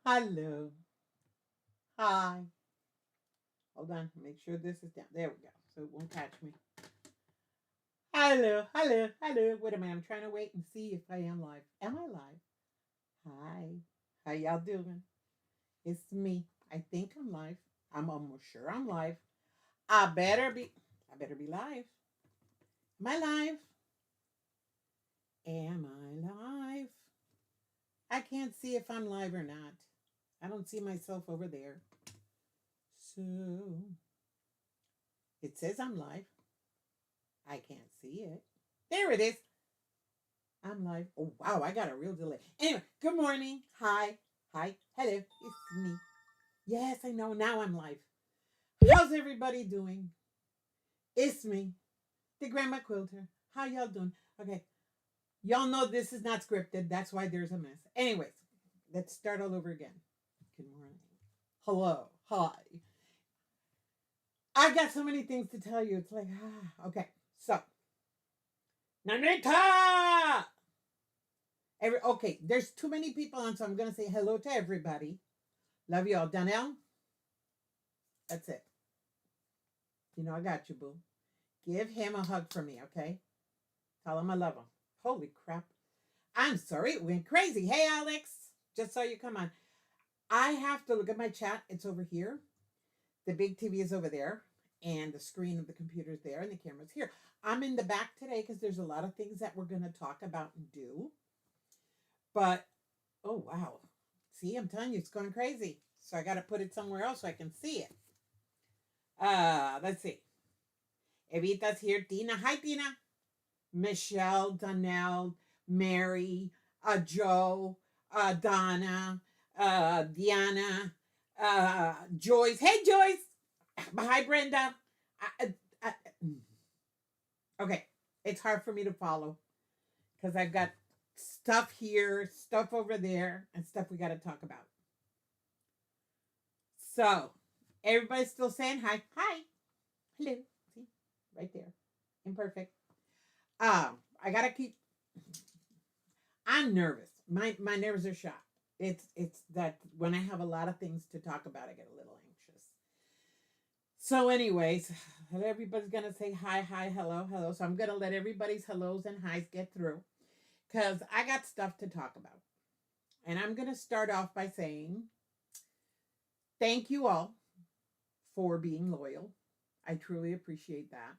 Hello. Hi. Hold on. Make sure this is down. There we go. So it won't catch me. Hello. Hello. Hello. Wait a minute. I'm trying to wait and see if I am live. Am I live? Hi. How y'all doing? It's me. I think I'm live. I'm almost sure I'm live. I better be. I better be live. Am I live? Am I live? I can't see if I'm live or not. I don't see myself over there. So it says I'm live. I can't see it. There it is. I'm live. Oh, wow. I got a real delay. Anyway, good morning. Hi. Hi. Hello. It's me. Yes, I know. Now I'm live. How's everybody doing? It's me, the Grandma Quilter. How y'all doing? Okay. Y'all know this is not scripted. That's why there's a mess. Anyways, let's start all over again. Good morning. Hello. Hi. I got so many things to tell you. It's like, okay. So, Nanita! Okay, there's too many people on, so I'm going to say hello to everybody. Love you all. Donnell, that's it. You know I got you, boo. Give him a hug for me, okay? Tell him I love him. Holy crap. I'm sorry, it went crazy. Hey, Alex, just saw you come on. I have to look at my chat. It's over here. The big TV is over there, and the screen of the computer is there, and the camera's here. I'm in the back today because there's a lot of things that we're going to talk about and do. But, oh, wow. See, I'm telling you, it's going crazy. So I got to put it somewhere else so I can see it. Let's see. Evita's here. Tina. Hi, Tina. Michelle, Donnell, Mary, Joe, Donna, Diana, Joyce. Hey, Joyce. Hi, Brenda. I, okay. It's hard for me to follow because I've got stuff here, stuff over there, and stuff we got to talk about. So, everybody's still saying hi. Hi. Hello. See? Right there. Imperfect. I gotta keep I'm nervous. My nerves are shot. It's that when I have a lot of things to talk about, I get a little anxious. So, anyways, everybody's gonna say hi, hi, hello, hello. So I'm gonna let everybody's hellos and highs get through. Because I got stuff to talk about. And I'm gonna start off by saying thank you all for being loyal. I truly appreciate that.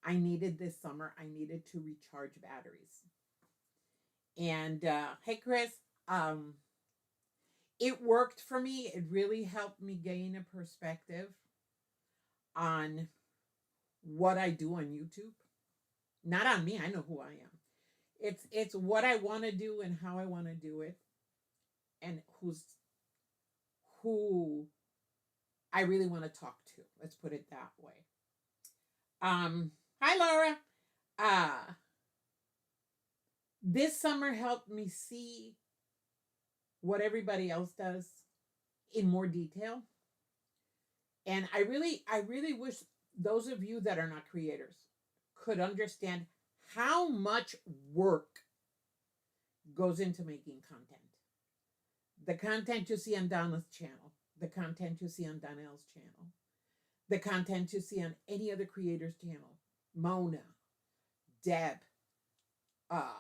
I needed this summer. I needed to recharge batteries. And hey, Chris, um, it worked for me. It really helped me gain a perspective on what I do on YouTube. Not on me. I know who I am. It's what I want to do and how I want to do it, and who I really want to talk to. Let's put it that way. Hi Laura. Uh this summer helped me see what everybody else does in more detail. And I really wish those of you that are not creators could understand how much work goes into making content. The content you see on Donna's channel, the content you see on Donnell's channel, the content you see on any other creator's channel, Mona, Deb, uh,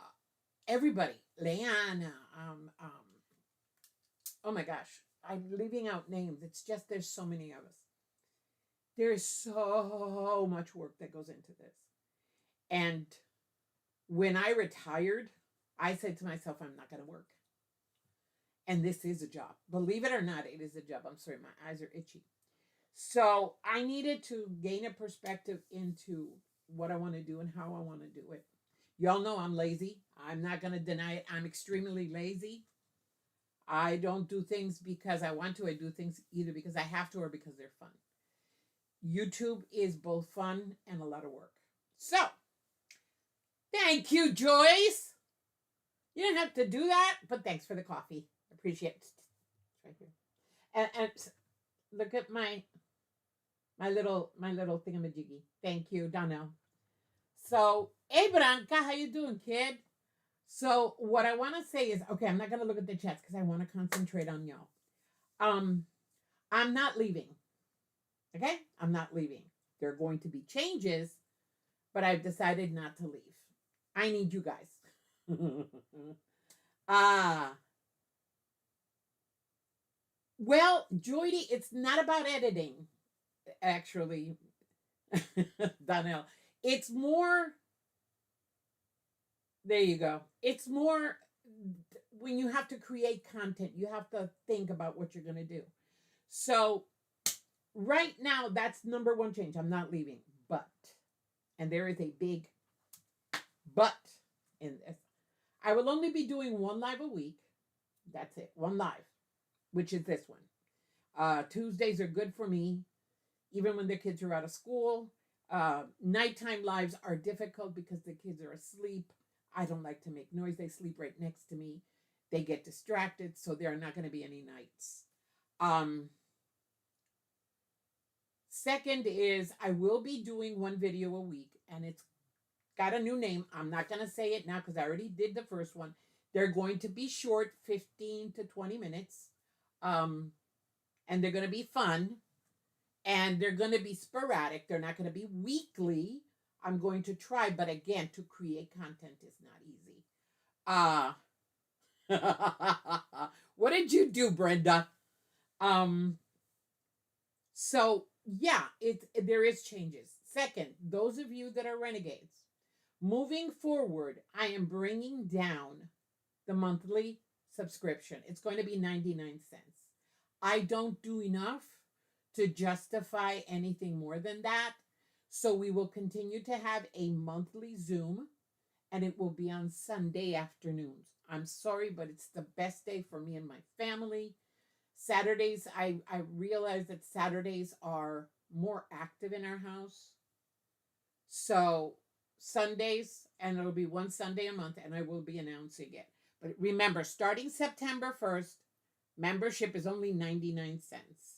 everybody, Leanna, oh my gosh, I'm leaving out names. It's just there's so many of us. There is so much work that goes into this. And when I retired, I said to myself, I'm not going to work. And this is a job. Believe it or not, it is a job. I'm sorry, my eyes are itchy. So I needed to gain a perspective into what I want to do and how I want to do it. Y'all know I'm lazy. I'm not going to deny it. I'm extremely lazy. I don't do things because I want to. I do things either because I have to or because they're fun. YouTube is both fun and a lot of work. So, thank you, Joyce. You didn't have to do that, but thanks for the coffee. Appreciate it. It's right here. And look at my little thingamajiggy. Thank you, Donnell. So, hey Branca, how you doing, kid? So, what I want to say is, okay, I'm not gonna look at the chats because I want to concentrate on y'all. Um, I'm not leaving. Okay? I'm not leaving. There are going to be changes, but I've decided not to leave. I need you guys. Ah, well, Joy, it's not about editing, actually, Donnell. It's more, there you go. It's more when you have to create content, you have to think about what you're going to do. So, right now, that's number one change. I'm not leaving, but, and there is a big but in this. I will only be doing one live a week. That's it, one live, which is this one. Tuesdays are good for me, even when the kids are out of school. Nighttime lives are difficult because the kids are asleep. I don't like to make noise. They sleep right next to me. They get distracted, so there are not going to be any nights. Second is I will be doing one video a week, and it's got a new name. I'm not going to say it now because I already did the first one. They're going to be short, 15 to 20 minutes. And they're going to be fun. And they're going to be sporadic. They're not going to be weekly. I'm going to try, but again, to create content is not easy. What did you do, Brenda? So yeah, there is changes. Second, those of you that are renegades, moving forward, I am bringing down the monthly subscription. It's going to be 99 cents. I don't do enough to justify anything more than that. So we will continue to have a monthly Zoom, and it will be on Sunday afternoons. I'm sorry, but it's the best day for me and my family. Saturdays, I realize that Saturdays are more active in our house. So Sundays, and it'll be one Sunday a month, and I will be announcing it. But remember, starting September 1st, membership is only 99 cents.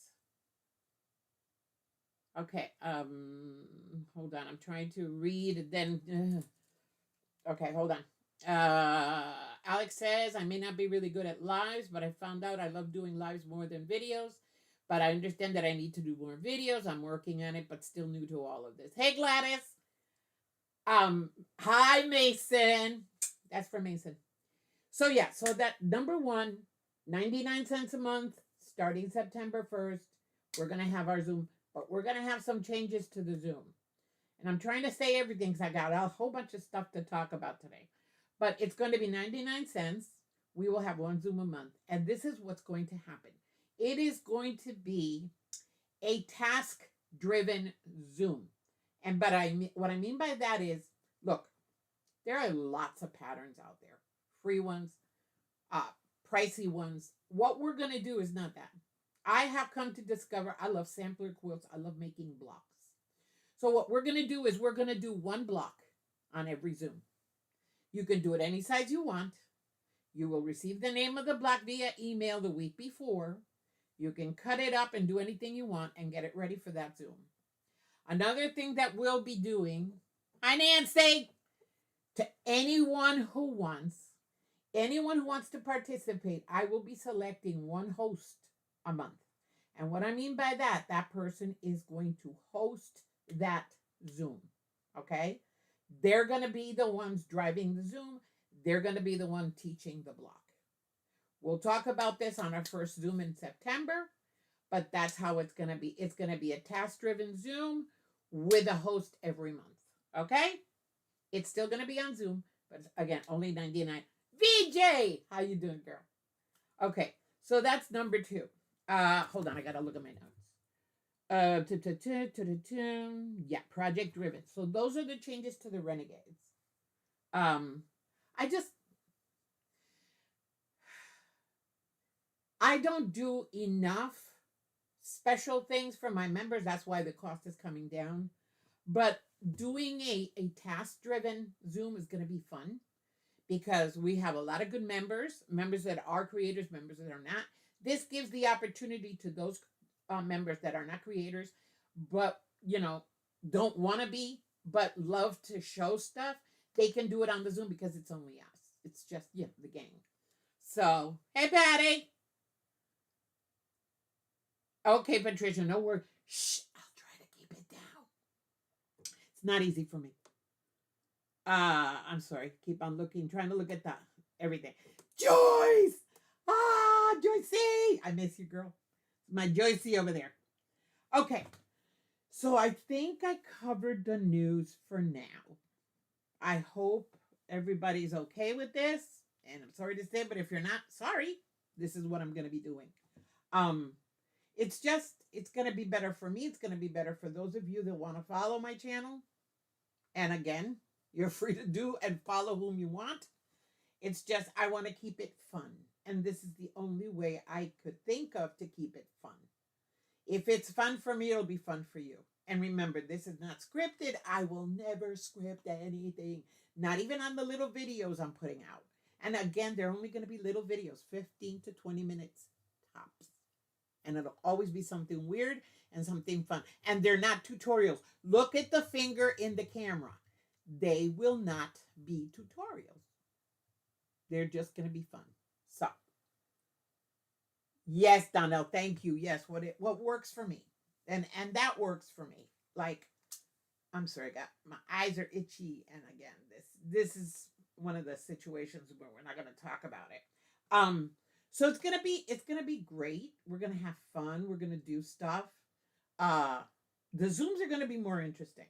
Okay, hold on. I'm trying to read, then, okay, hold on. Alex says, I may not be really good at lives, but I found out I love doing lives more than videos. But I understand that I need to do more videos. I'm working on it, but still new to all of this. Hey, Gladys. Hi, Mason. That's for Mason. So yeah, so that number one, 99 cents a month, starting September 1st. We're gonna have our Zoom, but we're gonna have some changes to the Zoom. And I'm trying to say everything because I got a whole bunch of stuff to talk about today. But it's going to be 99 cents. We will have one Zoom a month. And this is what's going to happen. It is going to be a task-driven Zoom. And but what I mean by that is, look, there are lots of patterns out there. Free ones, pricey ones. What we're going to do is not that. I have come to discover I love sampler quilts. I love making blocks. So what we're going to do is we're going to do one block on every Zoom. You can do it any size you want. You will receive the name of the block via email the week before. You can cut it up and do anything you want and get it ready for that Zoom. Another thing that we'll be doing, hi Nancy, to anyone who wants to participate, I will be selecting one host a month. And what I mean by that, that person is going to host that Zoom. Okay? They're going to be the ones driving the Zoom. They're going to be the one teaching the block. We'll talk about this on our first Zoom in September, but that's how it's going to be. It's going to be a task-driven Zoom with a host every month. Okay? It's still going to be on Zoom, but again, only 99. VJ! How you doing, girl? Okay, so that's number two. Hold on, I got to look at my notes. Yeah, project driven. So those are the changes to the Renegades. I don't do enough special things for my members. That's why the cost is coming down. But doing a task driven Zoom is going to be fun because we have a lot of good members that are creators, members that are not. This gives the opportunity to those members that are not creators, but don't want to be, but love to show stuff. They can do it on the Zoom because it's only us. It's just the gang. So hey, Patty. Okay, Patricia, no word. Shh, I'll try to keep it down. It's not easy for me. I'm sorry. Keep on looking, trying to look at the everything. Joyce! Joycey! I miss you, girl. My Joycey over there. Okay, so I think I covered the news for now. I hope everybody's okay with this. And I'm sorry to say, but if you're not, sorry. This is what I'm going to be doing. Um, it's going to be better for me. It's going to be better for those of you that want to follow my channel. And again, you're free to do and follow whom you want. It's just, I want to keep it fun. And this is the only way I could think of to keep it fun. If it's fun for me, it'll be fun for you. And remember, this is not scripted. I will never script anything, not even on the little videos I'm putting out. And again, they're only going to be little videos, 15 to 20 minutes tops. And it'll always be something weird and something fun. And they're not tutorials. Look at the finger in the camera. They will not be tutorials. They're just going to be fun. So, yes, Donnell, thank you. Yes, what works for me. And that works for me. Like, I'm sorry, my eyes are itchy. And again, this is one of the situations where we're not going to talk about it. So it's gonna be great. We're gonna have fun. We're gonna do stuff. The Zooms are gonna be more interesting.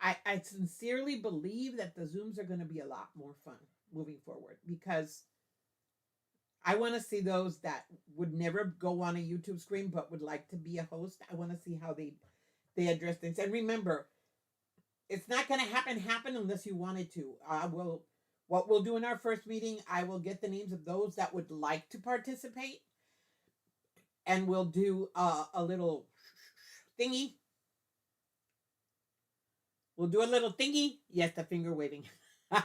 I sincerely believe that the Zooms are gonna be a lot more fun moving forward because I want to see those that would never go on a YouTube screen but would like to be a host. I want to see how they address things. And remember, it's not gonna happen unless you want it to. What we'll do in our first meeting, I will get the names of those that would like to participate. And we'll do a little thingy. We'll do a little thingy. Yes, the finger waving. The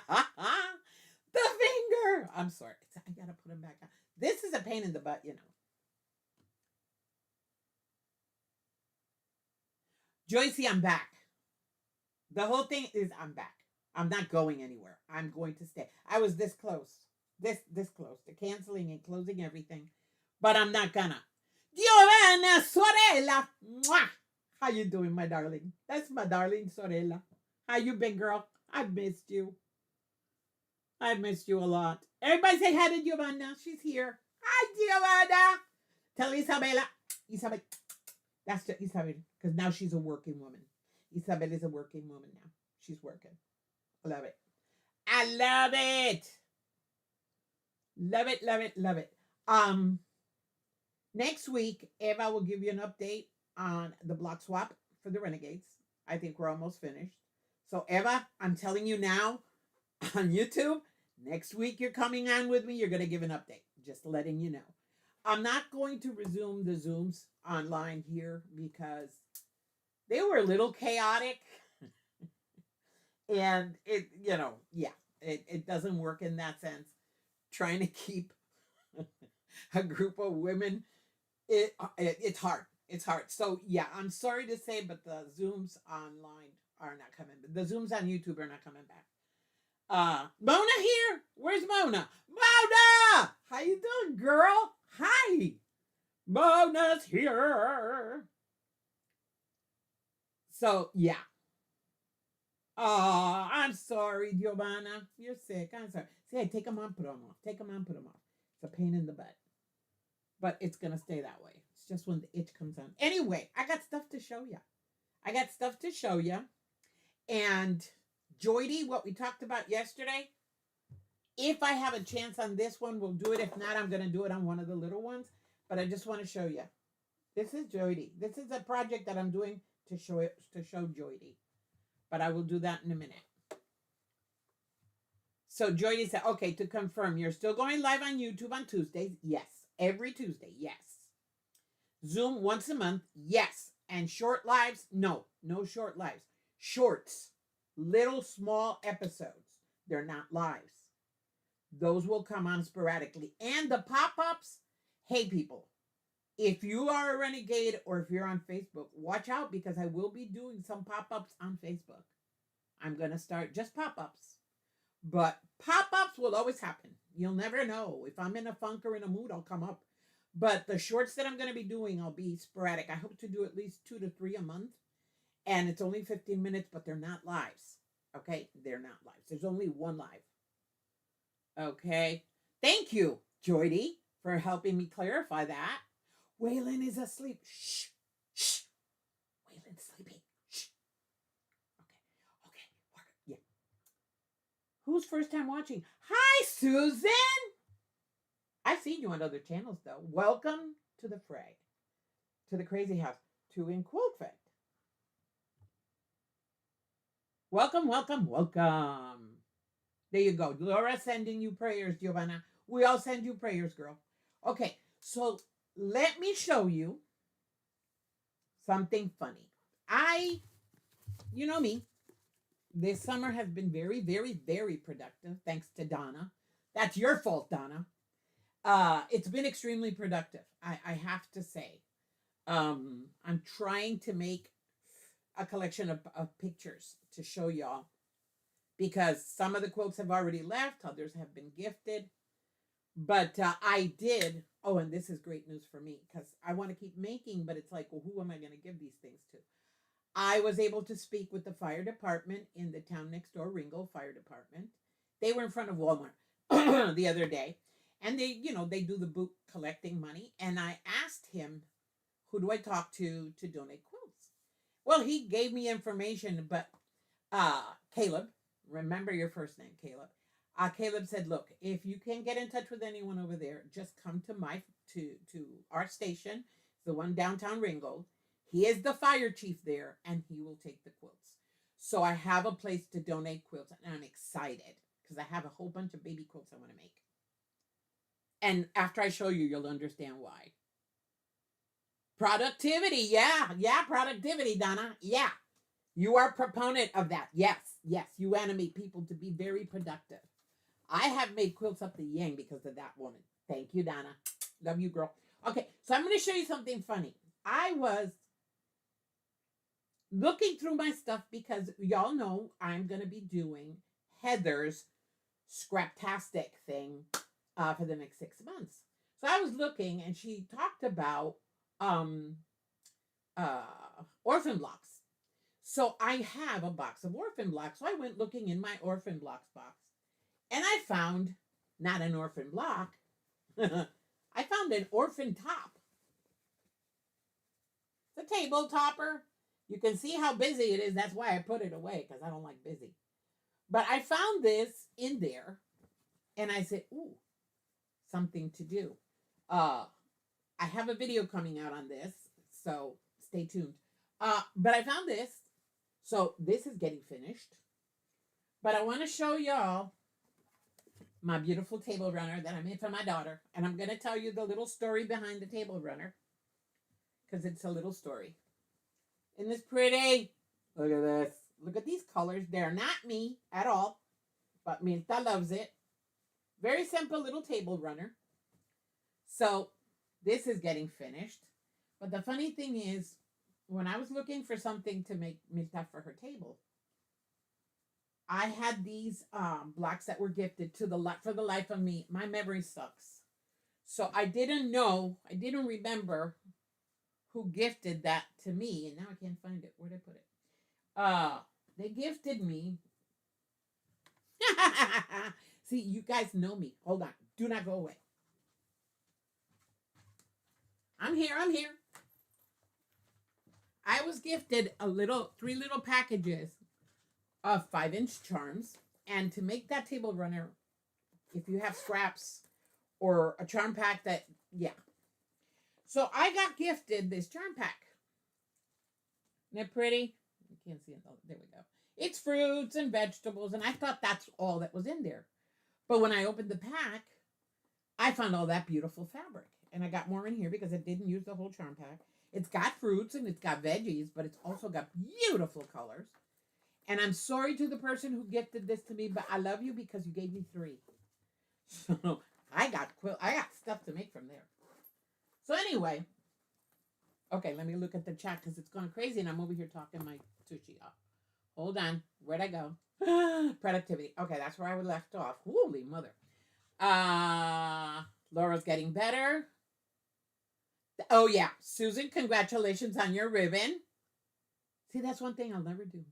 finger. I'm sorry. I got to put him back on. This is a pain in the butt, you know. Joycey, I'm back. The whole thing is I'm back. I'm not going anywhere. I'm going to stay. I was this close. This close to canceling and closing everything. But I'm not gonna. Giovanna Sorella. Mwah! How you doing, my darling? That's my darling Sorella. How you been, girl? I've missed you. I've missed you a lot. Everybody say hi to Giovanna. She's here. Hi, Giovanna. Tell Isabella. Isabel. That's just Isabel. Because now she's a working woman. Isabel is a working woman now. She's working. I love it. I love it. Love it, love it, love it. Next week, Eva will give you an update on the block swap for the Renegades. I think we're almost finished. So, Eva, I'm telling you now on YouTube, next week you're coming on with me. You're going to give an update. Just letting you know. I'm not going to resume the Zooms online here because they were a little chaotic. And it doesn't work in that sense. Trying to keep a group of women, it's hard. It's hard. So yeah, I'm sorry to say, but the Zooms online are not coming. The Zooms on YouTube are not coming back. Mona here. Where's Mona? Mona, how you doing, girl? Hi, Mona's here. So yeah. Oh, I'm sorry, Giovanna. You're sick. I'm sorry. Say, take them on, put them off. Take them on, put them off. It's a pain in the butt. But it's going to stay that way. It's just when the itch comes on. Anyway, I got stuff to show you. And Joydy, what we talked about yesterday, if I have a chance on this one, we'll do it. If not, I'm going to do it on one of the little ones. But I just want to show you. This is Joydy. This is a project that I'm doing to show Joydy. But I will do that in a minute. So Joydy said, okay, to confirm, you're still going live on YouTube on Tuesdays? Yes. Every Tuesday? Yes. Zoom once a month? Yes. And short lives? No short lives. Shorts. Little small episodes. They're not lives. Those will come on sporadically. And the pop-ups, hey people, if you are a renegade or if you're on Facebook, watch out because I will be doing some pop-ups on Facebook. I'm going to start just pop-ups. But pop-ups will always happen. You'll never know. If I'm in a funk or in a mood, I'll come up. But the shorts that I'm going to be doing, I'll be sporadic. I hope to do at least 2 to 3 a month. And it's only 15 minutes, but they're not lives. Okay? They're not lives. There's only one live. Okay? Thank you, Joydy, for helping me clarify that. Waylon is asleep. Shh. Shh. Waylon's sleeping. Shh. Okay. Okay. Yeah. Who's first time watching? Hi, Susan. I've seen you on other channels, though. Welcome to the fray. To the crazy house. To in Quilt Fact. Welcome, welcome, welcome. There you go. Laura sending you prayers, Giovanna. We all send you prayers, girl. Okay, so let me show you something funny. You know me, this summer has been very, very, very productive, thanks to Donna. That's your fault, Donna. It's been extremely productive, I have to say. I'm trying to make a collection of pictures to show y'all because some of the quotes have already left, others have been gifted. But I did. Oh, and this is great news for me because I want to keep making, but it's like, well, who am I going to give these things to? I was able to speak with the fire department in the town next door, Ringgold Fire Department. They were in front of Walmart the other day, and they do the boot collecting money. And I asked him, who do I talk to donate quilts? Well, he gave me information, but Caleb, remember your first name, Caleb. Caleb said, "Look, if you can't get in touch with anyone over there, just come to our station, the one downtown Ringgold. He is the fire chief there, and he will take the quilts." So I have a place to donate quilts, and I'm excited because I have a whole bunch of baby quilts I want to make. And after I show you, you'll understand why. Productivity, yeah, productivity, Donna, yeah. You are a proponent of that. Yes, you animate people to be very productive. I have made quilts up the yang because of that woman. Thank you, Donna. Love you, girl. Okay, so I'm going to show you something funny. I was looking through my stuff because y'all know I'm going to be doing Heather's Scraptastic thing for the next 6 months. So I was looking, and she talked about orphan blocks. So I have a box of orphan blocks. So I went looking in my orphan blocks box, and I found not an orphan block. I found an orphan top. It's a table topper. You can see how busy it is. That's why I put it away, because I don't like busy. But I found this in there, and I said, ooh, something to do. I have a video coming out on this, so stay tuned. But I found this. So this is getting finished. But I want to show y'all my beautiful table runner that I made for my daughter. And I'm going to tell you the little story behind the table runner, because it's a little story. Isn't this pretty? Look at this. Look at these colors. They're not me at all, but Milta loves it. Very simple little table runner. So this is getting finished. But the funny thing is, when I was looking for something to make Milta for her table, I had these blocks that were gifted for the life of me. My memory sucks. So I didn't remember who gifted that to me. And now I can't find it. Where'd I put it? They gifted me. See, you guys know me. Hold on. Do not go away. I'm here. I was gifted 3 little packages of 5-inch charms. And to make that table runner, if you have scraps or a charm pack So I got gifted this charm pack. Isn't it pretty? You can't see it. Oh, there we go. It's fruits and vegetables, and I thought that's all that was in there. But when I opened the pack, I found all that beautiful fabric. And I got more in here because I didn't use the whole charm pack. It's got fruits and it's got veggies, but it's also got beautiful colors. And I'm sorry to the person who gifted this to me, but I love you because you gave me 3. So I got stuff to make from there. So anyway, okay, let me look at the chat because it's going crazy and I'm over here talking my sushi off. Hold on. Where'd I go? Productivity. Okay, that's where I left off. Holy mother. Laura's getting better. Oh, yeah. Susan, congratulations on your ribbon. See, that's one thing I'll never do.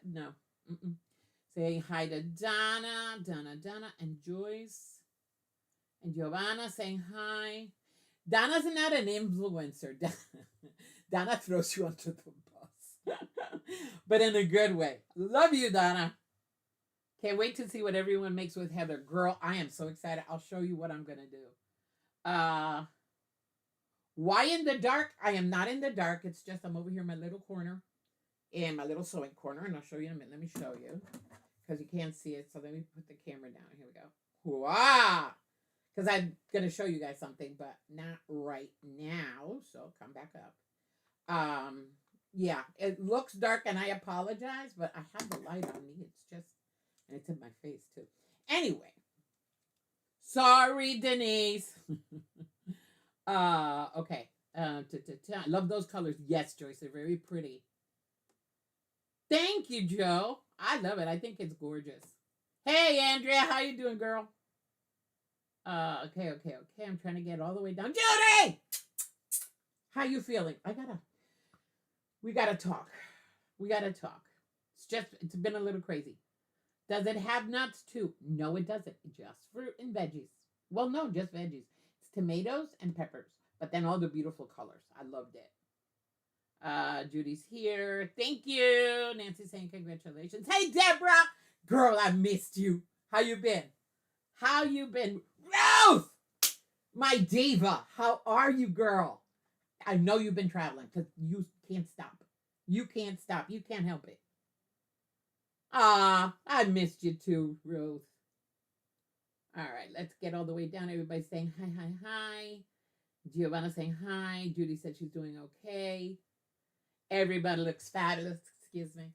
No. Mm-mm. Say hi to Donna, and Joyce, and Giovanna saying hi. Donna's not an influencer. Donna throws you under the bus, but in a good way. Love you, Donna. Can't wait to see what everyone makes with Heather. Girl, I am so excited. I'll show you what I'm going to do. Why in the dark? I am not in the dark. It's just I'm over here in my little corner, in my little sewing corner, and I'll show you in a minute. Let me show you because you can't see it. So let me put the camera down. Here we go. Wow. Because I'm going to show you guys something, but not right now. So come back up. Yeah, it looks dark, and I apologize, but I have the light on me. It's just, and it's in my face too. Anyway, sorry, Denise. Okay. I love those colors. Yes, Joyce, they're very pretty. Thank you, Joe. I love it. I think it's gorgeous. Hey, Andrea, how you doing, girl? Okay. I'm trying to get all the way down. Judy! How you feeling? We gotta talk. It's been a little crazy. Does it have nuts too? No, it doesn't. Just fruit and veggies. Well, no, just veggies. It's tomatoes and peppers, but then all the beautiful colors. I loved it. Judy's here. Thank you. Nancy saying congratulations. Hey, Deborah. Girl, I missed you. How you been? Ruth! My diva. How are you, girl? I know you've been traveling because you can't stop. You can't help it. I missed you too, Ruth. All right, let's get all the way down. Everybody's saying hi. Giovanna saying hi. Judy said she's doing okay. Everybody looks fabulous. Excuse me.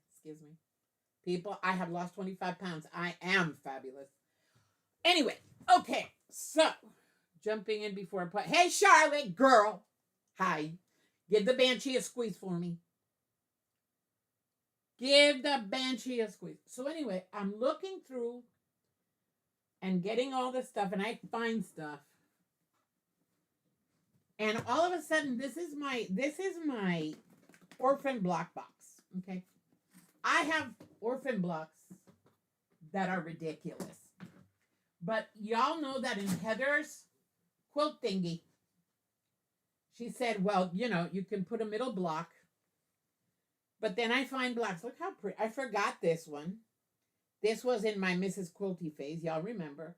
People, I have lost 25 pounds. I am fabulous. Anyway, okay, so jumping in before I put. Hey, Charlotte, girl. Hi. Give the Banshee a squeeze for me. Give the Banshee a squeeze. So anyway, I'm looking through and getting all this stuff, and I find stuff. And all of a sudden, this is my orphan block box. Okay. I have orphan blocks that are ridiculous. But y'all know that in Heather's quilt thingy, she said, well, you can put a middle block. But then I find blocks. Look how pretty. I forgot this one. This was in my Mrs. Quilty phase. Y'all remember.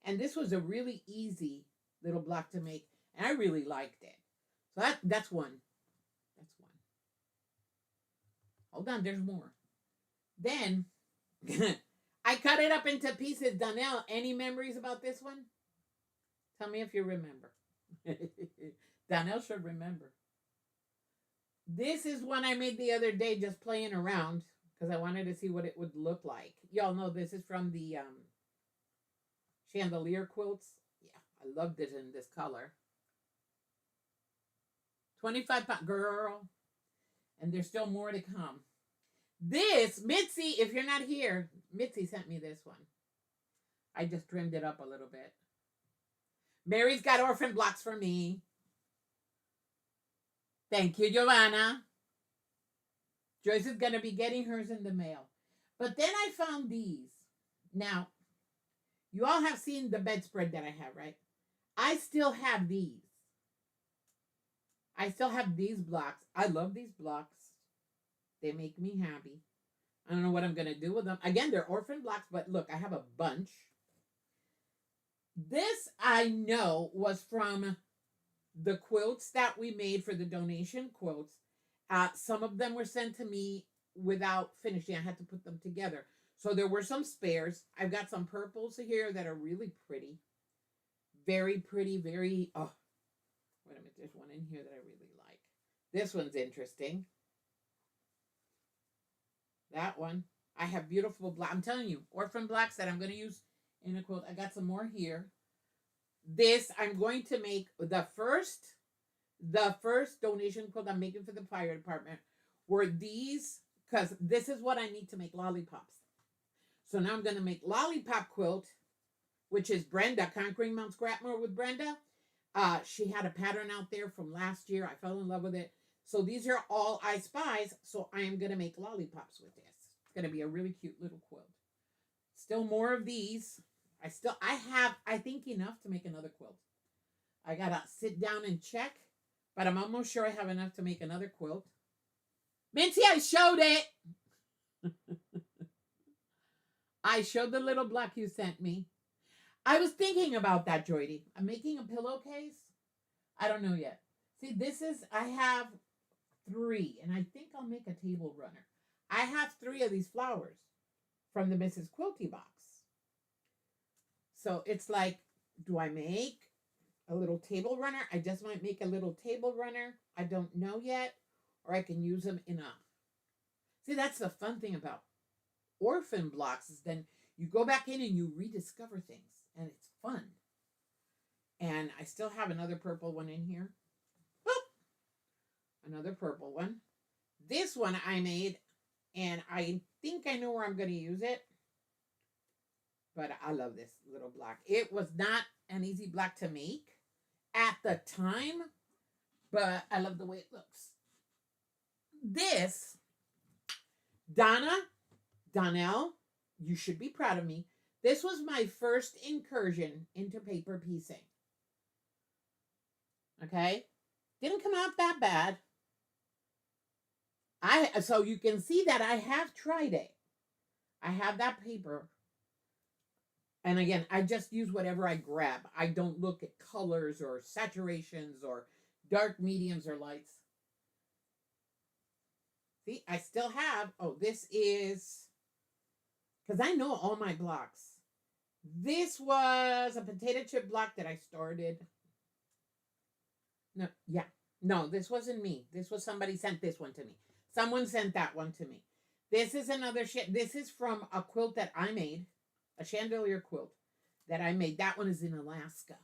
And this was a really easy little block to make. And I really liked it. So that's one. Hold on. There's more. Then I cut it up into pieces. Donnell, any memories about this one? Tell me if you remember. Donnell should remember. This is one I made the other day just playing around because I wanted to see what it would look like. Y'all know this is from the chandelier quilts. Yeah, I loved it in this color. 25 pound girl. And there's still more to come. This, Mitzi, if you're not here, Mitzi sent me this one. I just trimmed it up a little bit. Mary's got orphan blocks for me. Thank you, Giovanna. Joyce is going to be getting hers in the mail. But then I found these. Now, you all have seen the bedspread that I have, right? I still have these. I still have these blocks. I love these blocks. They make me happy. I don't know what I'm going to do with them. Again, they're orphan blocks, but look, I have a bunch. This I know was from the quilts that we made for the donation quilts. Some of them were sent to me without finishing. I had to put them together. So there were some spares. I've got some purples here that are really pretty. Very pretty, very... Oh, wait a minute. There's one in here that I really like. This one's interesting. That one. I have beautiful black. I'm telling you, orphan blacks that I'm going to use in a quilt. I got some more here. This, I'm going to make the first donation quilt I'm making for the fire department were these, because this is what I need to make lollipops. So now I'm going to make lollipop quilt, which is Brenda, Conquering Mount Scrapmore with Brenda. She had a pattern out there from last year. I fell in love with it. So these are all I Spies. So I am going to make lollipops with this. It's going to be a really cute little quilt. Still more of these. I have, I think, enough to make another quilt. I got to sit down and check, but I'm almost sure I have enough to make another quilt. Minty, I showed it. I showed the little block you sent me. I was thinking about that, Joydy. I'm making a pillowcase. I don't know yet. See, I have 3, and I think I'll make a table runner. I have 3 of these flowers from the Mrs. Quilty box. So it's like, do I make a little table runner? I just might make a little table runner. I don't know yet. Or I can use them in a... See, that's the fun thing about orphan blocks is then you go back in and you rediscover things. And it's fun. And I still have another purple one in here. Boop! Another purple one. This one I made, and I think I know where I'm going to use it. But I love this little block. It was not an easy block to make at the time, but I love the way it looks. This, Donnell, you should be proud of me. This was my first incursion into paper piecing. Okay? Didn't come out that bad. So you can see that I have tried it. I have that paper. And again, I just use whatever I grab. I don't look at colors or saturations or dark mediums or lights. See, I still have, this is, because I know all my blocks. This was a potato chip block that I started. No, this wasn't me. This was somebody sent this one to me. Someone sent that one to me. This is another this is from a quilt that I made, a chandelier quilt that I made. That one is in Alaska.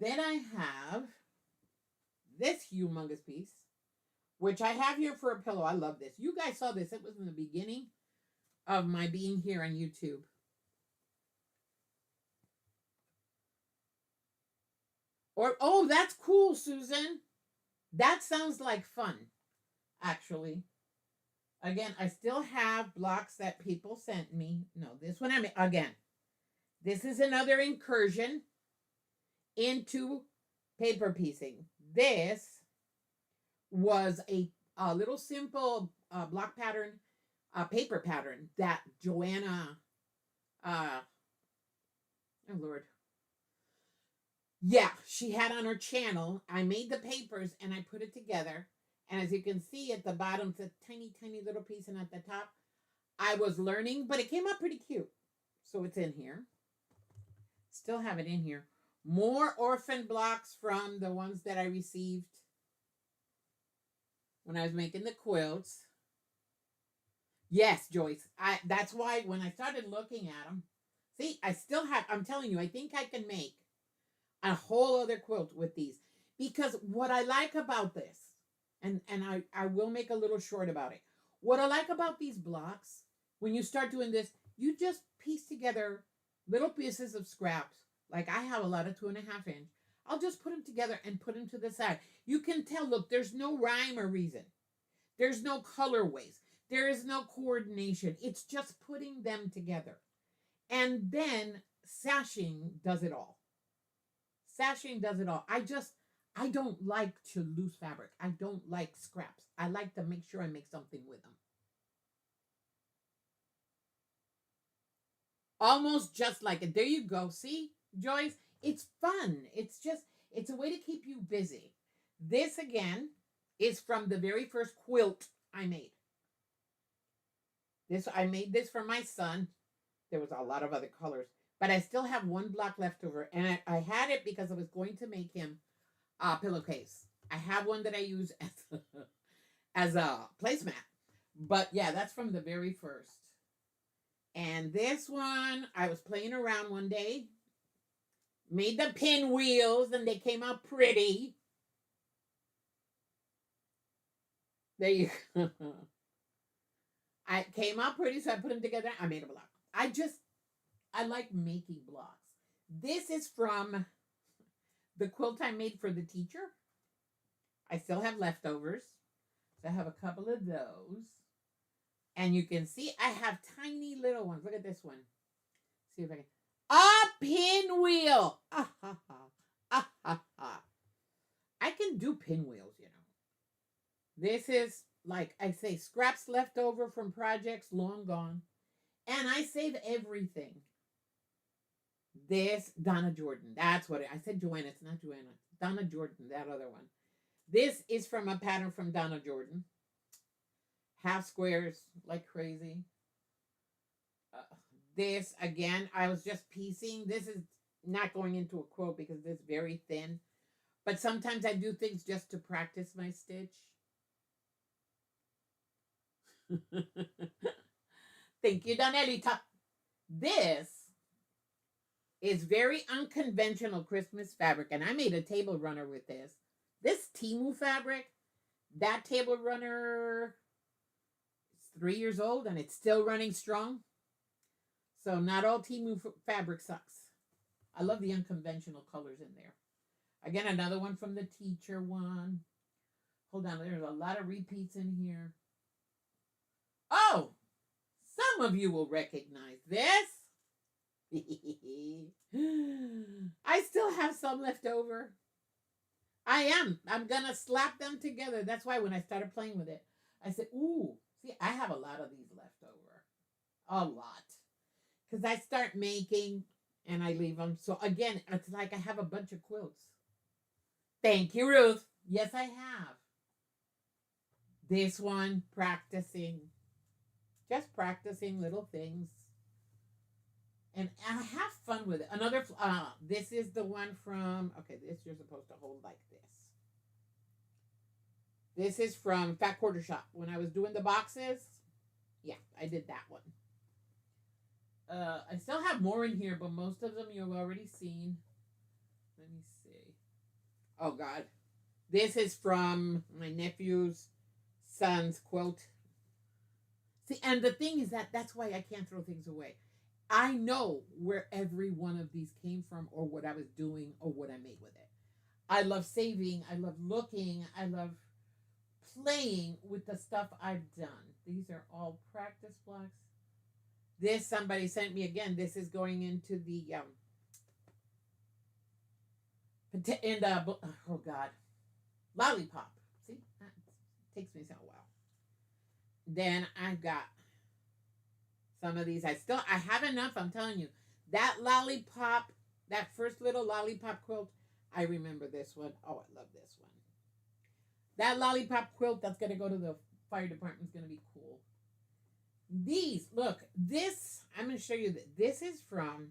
Then I have this humongous piece, which I have here for a pillow. I love this. You guys saw this. It was in the beginning of my being here on YouTube. That's cool, Susan. That sounds like fun, actually. Again, I still have blocks that people sent me. No, this one again. This is another incursion into paper piecing. This was a little simple block pattern, paper pattern that Joanna, oh Lord. Yeah, she had on her channel. I made the papers and I put it together. And as you can see at the bottom, it's a tiny, tiny little piece. And at the top, I was learning, but it came out pretty cute. So it's in here. Still have it in here. More orphan blocks from the ones that I received when I was making the quilts. Yes, Joyce. That's why when I started looking at them, see, I still have, I'm telling you, I think I can make a whole other quilt with these. Because what I like about this, and I will make a little short about it. What I like about these blocks, when you start doing this, you just piece together little pieces of scraps. Like I have a lot of 2.5 inch. I'll just put them together and put them to the side. You can tell, look, there's no rhyme or reason. There's no colorways. There is no coordination. It's just putting them together. And then sashing does it all. Sashing does it all. I don't like to lose fabric. I don't like scraps. I like to make sure I make something with them. Almost just like it. There you go. See, Joyce? It's fun. It's a way to keep you busy. This, again, is from the very first quilt I made. I made this for my son. There was a lot of other colors. But I still have one block left over. And I had it because I was going to make him a pillowcase. I have one that I use as a placemat. But yeah, that's from the very first. And this one, I was playing around one day. Made the pinwheels and they came out pretty. There you go. I came out pretty, so I put them together. I made a block. I like making blocks. This is from The quilt I made for the teacher. I still have leftovers. So I have a couple of those. And you can see I have tiny little ones. Look at this one. See if I can. A pinwheel. Ah, ha, ha. Ah, ha, ha. I can do pinwheels, you know. This is, like I say, scraps left over from projects long gone. And I save everything. This, Donna Jordan. That's what I said, Joanna. It's not Joanna. Donna Jordan, that other one. This is from a pattern from Donna Jordan. Half squares like crazy. This, again, I was just piecing. This is not going into a quote because it's very thin. But sometimes I do things just to practice my stitch. Thank you, Donelita. This is very unconventional Christmas fabric. And I made a table runner with this. This Temu fabric, that table runner is 3 years old and it's still running strong. So not all Temu fabric sucks. I love the unconventional colors in there. Again, another one from the teacher one. Hold on, there's a lot of repeats in here. Oh, some of you will recognize this. I still have some left over. I'm going to slap them together. That's why when I started playing with it, I said, ooh, see, I have a lot of these left over. A lot. Because I start making and I leave them. So again, it's like I have a bunch of quilts. Thank you, Ruth. Yes, I have. This one, practicing. Just practicing little things. And I have fun with it. Another, this is the one from, okay, this you're supposed to hold like this. This is from Fat Quarter Shop. When I was doing the boxes, yeah, I did that one. I still have more in here, but most of them you've already seen. Let me see. Oh, God. This is from my nephew's son's quilt. See, and the thing is that's why I can't throw things away. I know where every one of these came from or what I was doing or what I made with it. I love saving. I love looking. I love playing with the stuff I've done. These are all practice blocks. This, somebody sent me again. This is going into the, oh God, lollipop. See, that takes me so well. Then I've got some of these. I have enough. I'm telling you, that lollipop, that first little lollipop quilt, I remember this one. Oh, I love this one. That lollipop quilt that's going to go to the fire department is going to be cool. These, look, this, I'm going to show you that this is from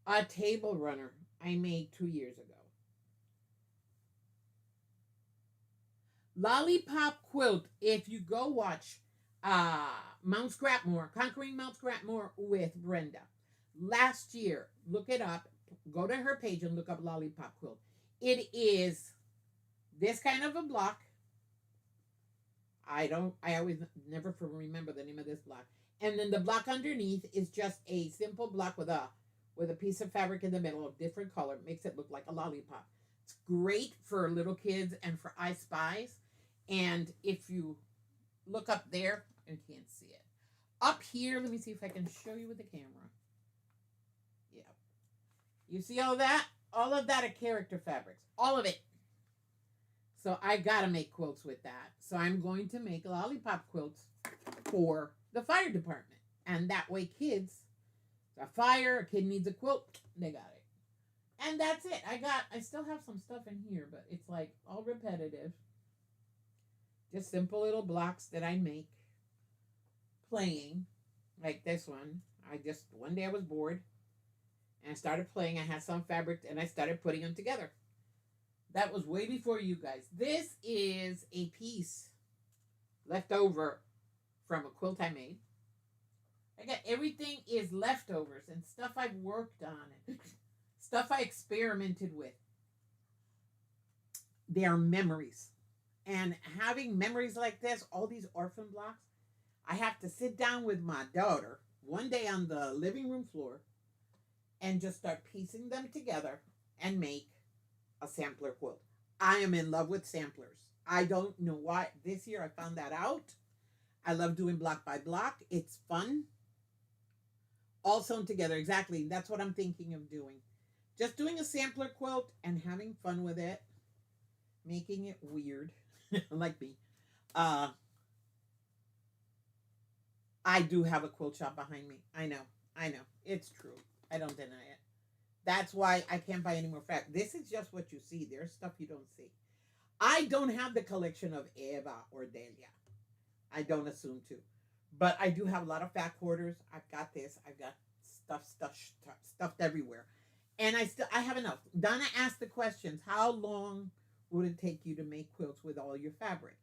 a table runner I made 2 years ago. Lollipop quilt, if you go watch Mount Scrapmore, Conquering Mount Scrapmore with Brenda. Last year, look it up, go to her page and look up Lollipop quilt. It is this kind of a block. I always never remember the name of this block. And then the block underneath is just a simple block with a piece of fabric in the middle of different color. It makes it look like a lollipop. It's great for little kids and for I Spies. And if you look up there, you can't see it. Up here, let me see if I can show you with the camera. Yeah. You see all that? All of that are character fabrics. All of it. So I got to make quilts with that. So I'm going to make lollipop quilts for the fire department. And that way kids, a fire, a kid needs a quilt, they got it. And that's it. I still have some stuff in here, but it's like all repetitive. Just simple little blocks that I make playing, like this one. One day I was bored and I started playing. I had some fabric and I started putting them together. That was way before you guys. This is a piece left over from a quilt I made. Again, everything is leftovers and stuff I've worked on and stuff I experimented with. They are memories. And having memories like this, all these orphan blocks, I have to sit down with my daughter one day on the living room floor and just start piecing them together and make a sampler quilt. I am in love with samplers. I don't know why. This year I found that out. I love doing block by block. It's fun. All sewn together. Exactly. That's what I'm thinking of doing. Just doing a sampler quilt and having fun with it, making it weird, like me. Uh, I do have a quilt shop behind me. I know. I know. It's true. I don't deny it. That's why I can't buy any more fabric. This is just what you see. There's stuff you don't see. I don't have the collection of Eva or Delia. I don't assume to. But I do have a lot of fat quarters. I've got this. I've got stuffed everywhere. And I have enough. Donna asked the questions. How long would it take you to make quilts with all your fabric?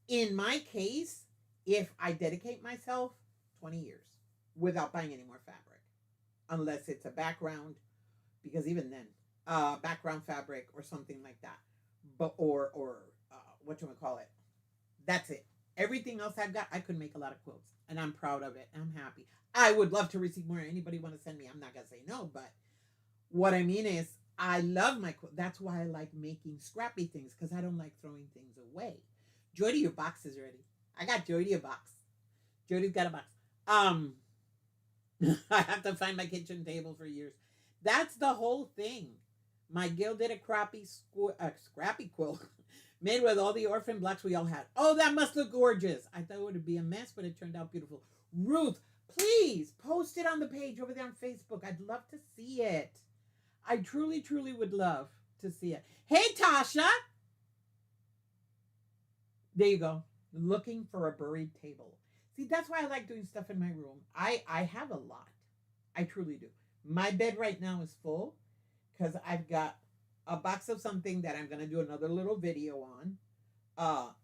In my case, if I dedicate myself, 20 years without buying any more fabric. Unless it's a background, because even then, background fabric or something like that. But or what you want to call it. That's it. Everything else I've got, I could make a lot of quilts, and I'm proud of it. I'm happy. I would love to receive more. Anybody want to send me? I'm not gonna say no, but what I mean is, I love my quilt. That's why I like making scrappy things, because I don't like throwing things away. Jody, your box is ready. I got Jody a box. Jody's got a box. I have to find my kitchen table for years. That's the whole thing. My Gil did a scrappy quilt made with all the orphan blocks we all had. Oh, that must look gorgeous. I thought it would be a mess, but it turned out beautiful. Ruth, please post it on the page over there on Facebook. I'd love to see it. I truly, truly would love to see it. Hey, Tasha. There you go. Looking for a buried table. See, that's why I like doing stuff in my room. I have a lot. I truly do. My bed right now is full because I've got a box of something that I'm going to do another little video on.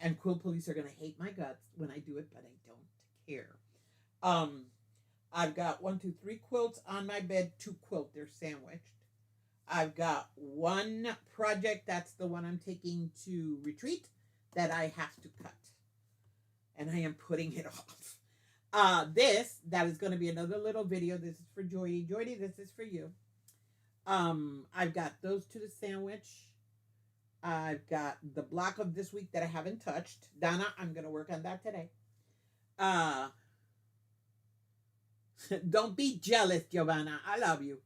And Quilt Police are going to hate my guts when I do it, but I don't care. I've got 1, 2, 3 quilts on my bed, 2 quilt. They're sandwiched. I've got one project, that's the one I'm taking to retreat, that I have to cut. And I am putting it off. That is going to be another little video. This is for Joy. Joy, this is for you. I've got those 2 to sandwich. I've got the block of this week that I haven't touched. Donna, I'm going to work on that today. Don't be jealous, Giovanna. I love you.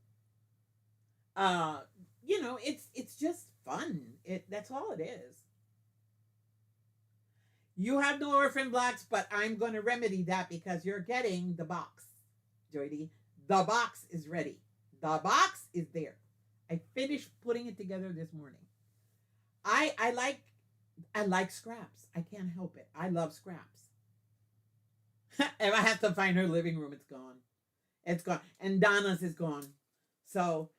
It's just fun. That's all it is. You have no orphan blocks, but I'm going to remedy that because you're getting the box, Jody. The box is ready. The box is there. I finished putting it together this morning. I like scraps. I can't help it. I love scraps. If I have to find her living room, it's gone. It's gone. And Donna's is gone. So,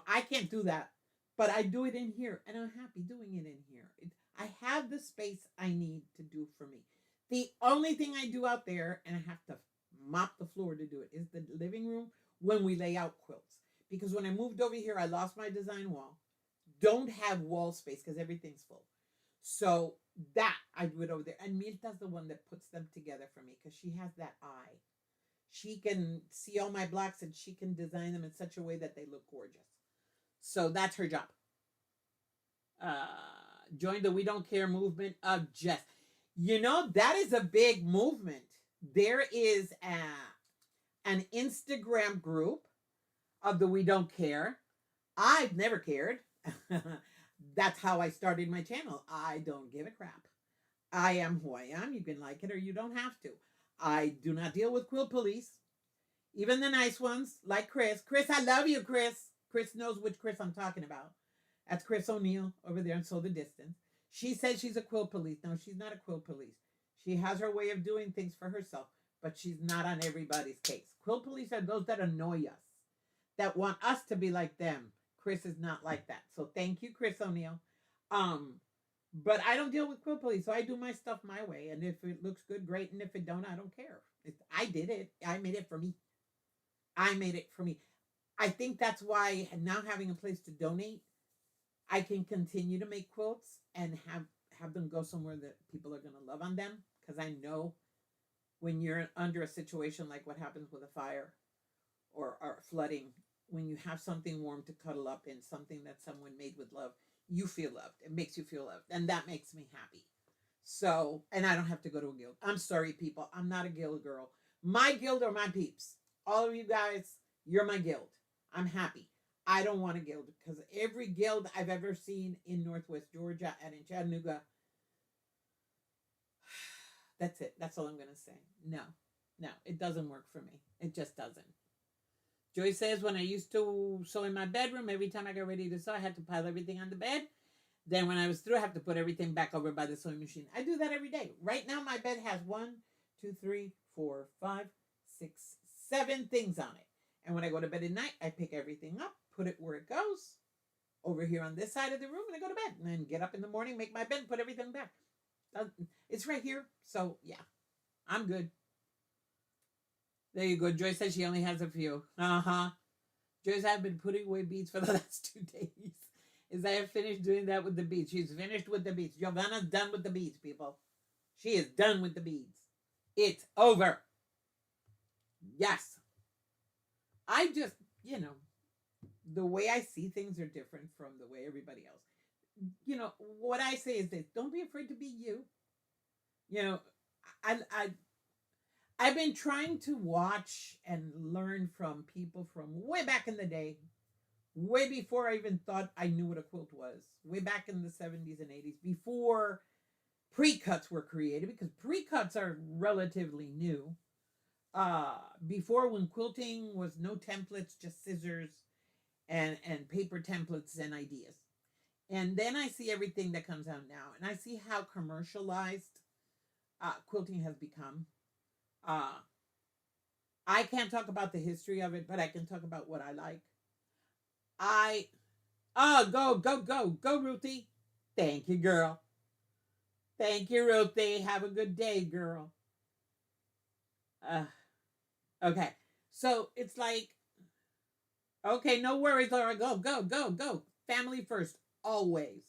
I can't do that. But I do it in here, and I'm happy doing it in here. I have the space I need to do for me. The only thing I do out there, and I have to mop the floor to do it, is the living room when we lay out quilts. Because when I moved over here, I lost my design wall. Don't have wall space because everything's full. So that I do it over there. And Mirta's the one that puts them together for me because she has that eye. She can see all my blocks and she can design them in such a way that they look gorgeous. So that's her job. Join the We Don't Care movement of Jess. That is a big movement. There is an Instagram group of the We Don't Care. I've never cared. That's how I started my channel. I don't give a crap. I am who I am. You can like it or you don't have to. I do not deal with Quilt Police. Even the nice ones, like Chris. Chris, I love you, Chris. Chris knows which Chris I'm talking about. That's Chris O'Neill over there in So the Distance. She says she's a Quilt Police. No, she's not a Quilt Police. She has her way of doing things for herself, but she's not on everybody's case. Quilt Police are those that annoy us, that want us to be like them. Chris is not like that. So thank you, Chris O'Neill. But I don't deal with Quilt Police, so I do my stuff my way. And if it looks good, great. And if it don't, I don't care. I did it. I made it for me. I made it for me. I think that's why now having a place to donate, I can continue to make quilts and have them go somewhere that people are going to love on them. Because I know when you're under a situation like what happens with a fire or flooding, when you have something warm to cuddle up in, something that someone made with love, you feel loved. It makes you feel loved. And that makes me happy. So, and I don't have to go to a guild. I'm sorry, people. I'm not a guild girl. My guild are my peeps. All of you guys, you're my guild. I'm happy. I don't want a guild because every guild I've ever seen in Northwest Georgia and in Chattanooga, that's it. That's all I'm going to say. No, it doesn't work for me. It just doesn't. Joy says, when I used to sew in my bedroom, every time I got ready to sew, I had to pile everything on the bed. Then when I was through, I have to put everything back over by the sewing machine. I do that every day. Right now, my bed has 1, 2, 3, 4, 5, 6, 7 things on it. And when I go to bed at night, I pick everything up, put it where it goes, over here on this side of the room, and I go to bed. And then get up in the morning, make my bed, and put everything back. It's right here. So, yeah, I'm good. There you go. Joy says she only has a few. Joyce, I've been putting away beads for the last 2 days. Is I have finished doing that with the beads. She's finished with the beads. Giovanna's done with the beads, people. She is done with the beads. It's over. Yes. I just, the way I see things are different from the way everybody else. What I say is this: don't be afraid to be you. I've been trying to watch and learn from people from way back in the day, way before I even thought I knew what a quilt was, way back in the 70s and 80s, before pre-cuts were created, because pre-cuts are relatively new. Before, when quilting was no templates, just scissors and paper templates and ideas. And then I see everything that comes out now, and I see how commercialized quilting has become. I can't talk about the history of it, but I can talk about what I like. Go, Ruthie. Thank you, girl. Thank you, Ruthie. Have a good day, girl. Okay. So it's like, okay, no worries, Laura. Go. Family first, always.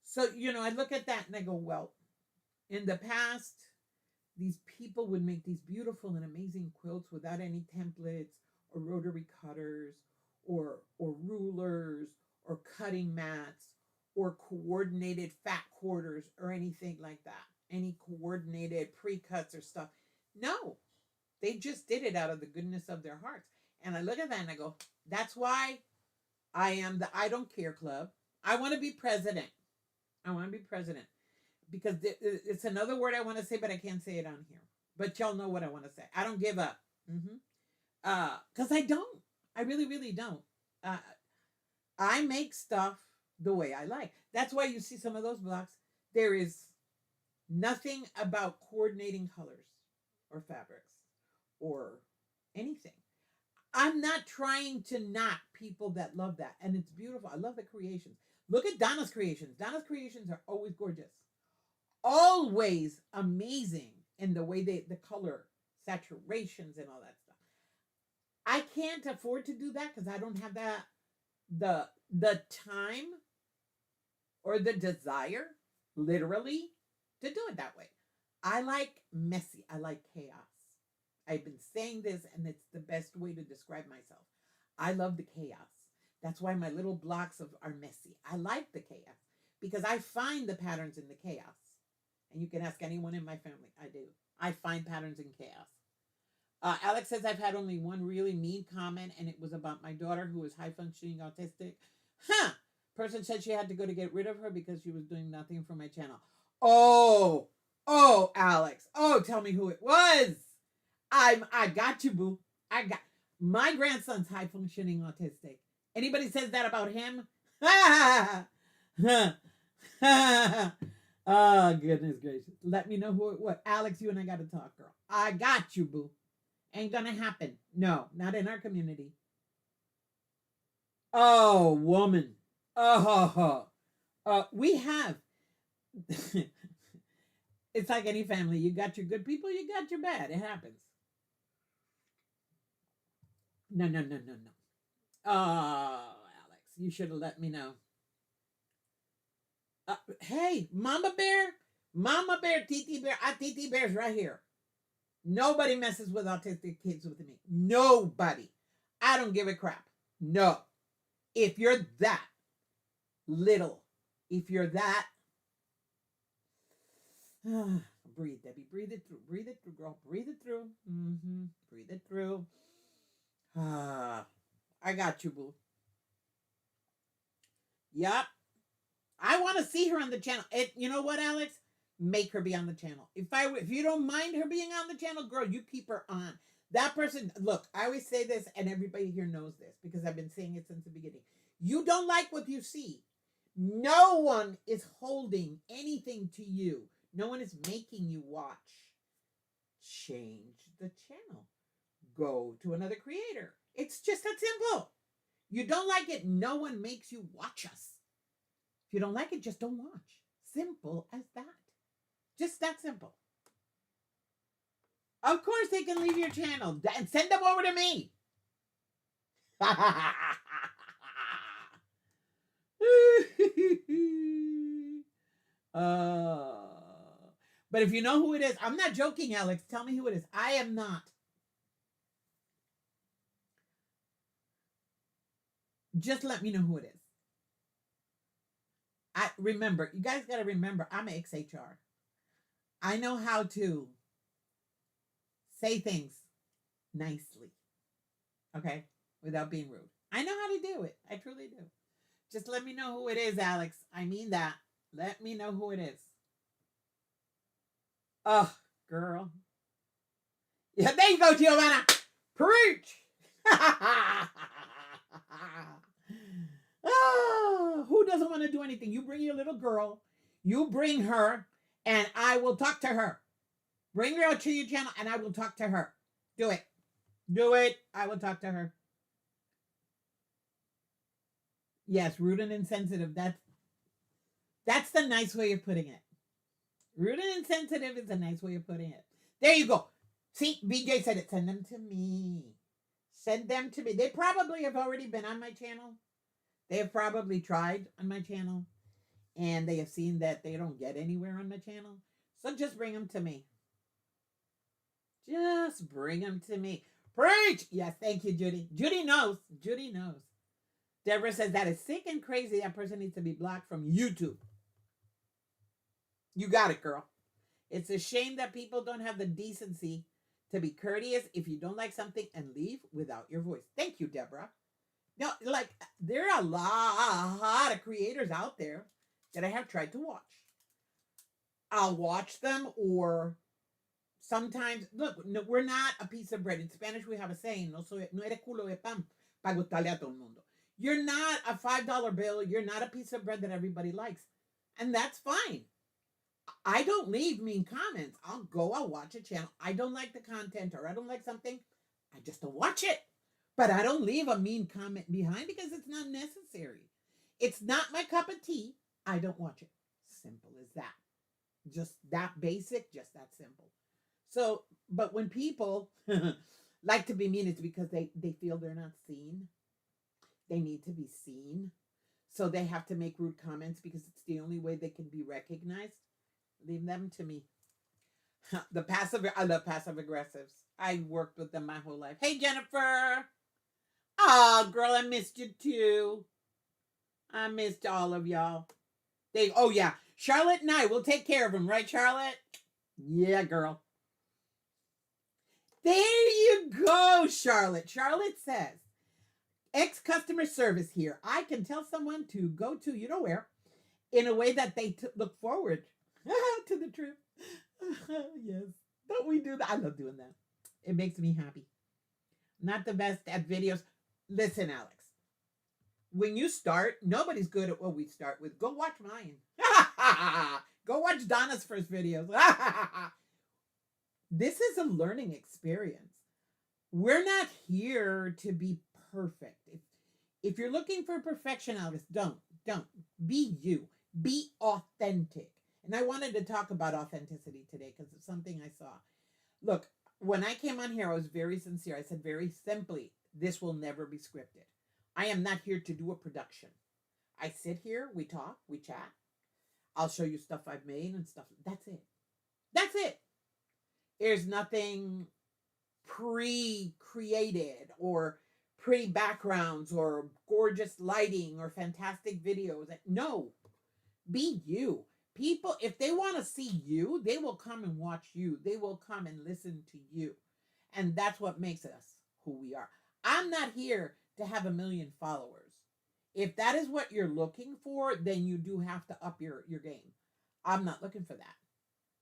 So, I look at that and I go, well, in the past, these people would make these beautiful and amazing quilts without any templates or rotary cutters or rulers or cutting mats or coordinated fat quarters or anything like that. Any coordinated pre-cuts or stuff. No, they just did it out of the goodness of their hearts. And I look at that and I go, that's why I am the I Don't Care Club. I want to be president. Because it's another word I want to say, but I can't say it on here. But y'all know what I want to say. I don't give up. Because I don't. I really, really don't. I make stuff the way I like. That's why you see some of those blocks. There is nothing about coordinating colors or fabrics or anything. I'm not trying to knock people that love that. And it's beautiful. I love the creations. Look at Donna's creations. Donna's creations are always gorgeous. Always amazing in the way the color saturations and all that stuff. I can't afford to do that because I don't have the time or the desire, literally, to do it that way. I like messy. I like chaos. I've been saying this, and it's the best way to describe myself. I love the chaos. That's why my little blocks are messy. I like the chaos because I find the patterns in the chaos. And you can ask anyone in my family. I do. I find patterns in chaos. Alex says, I've had only one really mean comment, and it was about my daughter who is high-functioning autistic. Person said she had to go to get rid of her because she was doing nothing for my channel. Oh, Alex. Oh, tell me who it was. I got you, boo. My grandson's high-functioning autistic. Anybody says that about him? Oh, goodness gracious. Let me know who it was. Alex, you and I got to talk, girl. I got you, boo. Ain't gonna happen. No, not in our community. Oh, woman. We have. It's like any family. You got your good people, you got your bad. It happens. No. Oh, Alex, you should have let me know. Hey, Mama Bear, Titi Bear, Titi Bear's right here. Nobody messes with autistic kids with me. Nobody. I don't give a crap. No. If you're that little, if you're that, breathe, Debbie. Breathe it through. Breathe it through, girl. Breathe it through. Breathe it through. I got you, boo. Yep. I want to see her on the channel. You know what, Alex? Make her be on the channel. If you don't mind her being on the channel, girl, you keep her on. That person, look, I always say this, and everybody here knows this because I've been saying it since the beginning. You don't like what you see. No one is holding anything to you. No one is making you watch. Change the channel. Go to another creator. It's just that simple. You don't like it, no one makes you watch us. If you don't like it, just don't watch. Simple as that. Just that simple. Of course they can leave your channel and send them over to me. But if you know who it is, I'm not joking, Alex. Tell me who it is. I am not. Just let me know who it is. Remember, you guys got to remember, I'm ex-HR. I know how to say things nicely, okay, without being rude. I know how to do it. I truly do. Just let me know who it is, Alex. I mean that. Let me know who it is. Oh, girl. Yeah, there you go, Giovanna. Preach. Oh, who doesn't want to do anything? You bring your little girl. You bring her, and I will talk to her. Bring her to your channel, and I will talk to her. Do it. Do it. I will talk to her. Yes, rude and insensitive. That's the nice way of putting it. Rude and insensitive is a nice way of putting it. There you go. See, BJ said it. Send them to me. Send them to me. They probably have already been on my channel. They have probably tried on my channel. And they have seen that they don't get anywhere on my channel. So just bring them to me. Just bring them to me. Preach! Yes, thank you, Judy. Judy knows. Judy knows. Deborah says that is sick and crazy. That person needs to be blocked from YouTube. You got it, girl. It's a shame that people don't have the decency to be courteous if you don't like something and leave without your voice. Thank you, Deborah. Now, like, there are a lot of creators out there that I have tried to watch. I'll watch them, or sometimes, look, no, we're not a piece of bread. In Spanish, we have a saying, no eres culo de pan para gustarle a todo el mundo. You're not a $5 bill. You're not a piece of bread that everybody likes. And that's fine. I don't leave mean comments. I'll watch a channel. I don't like the content, or I don't like something. I just don't watch it. But I don't leave a mean comment behind because it's not necessary. It's not my cup of tea. I don't watch it. Simple as that. Just that basic, just that simple. So, but when people like to be mean, it's because they feel they're not seen. They need to be seen. So they have to make rude comments because it's the only way they can be recognized. Leave them to me. I love passive aggressives. I worked with them my whole life. Hey, Jennifer. Oh, girl, I missed you too. I missed all of y'all. Oh yeah, Charlotte and I will take care of them, right, Charlotte? Yeah, girl. There you go, Charlotte. Charlotte says, ex-customer service here. I can tell someone to go to, you know where, in a way that they look forward to the trip. Yes. Don't we do that? I love doing that. It makes me happy. Not the best at videos. Listen, Alex. When you start, nobody's good at what we start with. Go watch mine. Go watch Donna's first videos. This is a learning experience. We're not here to be perfect. If you're looking for perfection, Alex, don't. Be you. Be authentic. And I wanted to talk about authenticity today because it's something I saw. Look, when I came on here, I was very sincere. I said very simply, this will never be scripted. I am not here to do a production. I sit here, we talk, we chat. I'll show you stuff I've made and stuff. That's it. That's it. There's nothing pre-created or pretty backgrounds or gorgeous lighting or fantastic videos. No, be you. People, if they want to see you, they will come and watch you. They will come and listen to you. And that's what makes us who we are. I'm not here to have 1 million followers. If that is what you're looking for, then you do have to up your game. I'm not looking for that.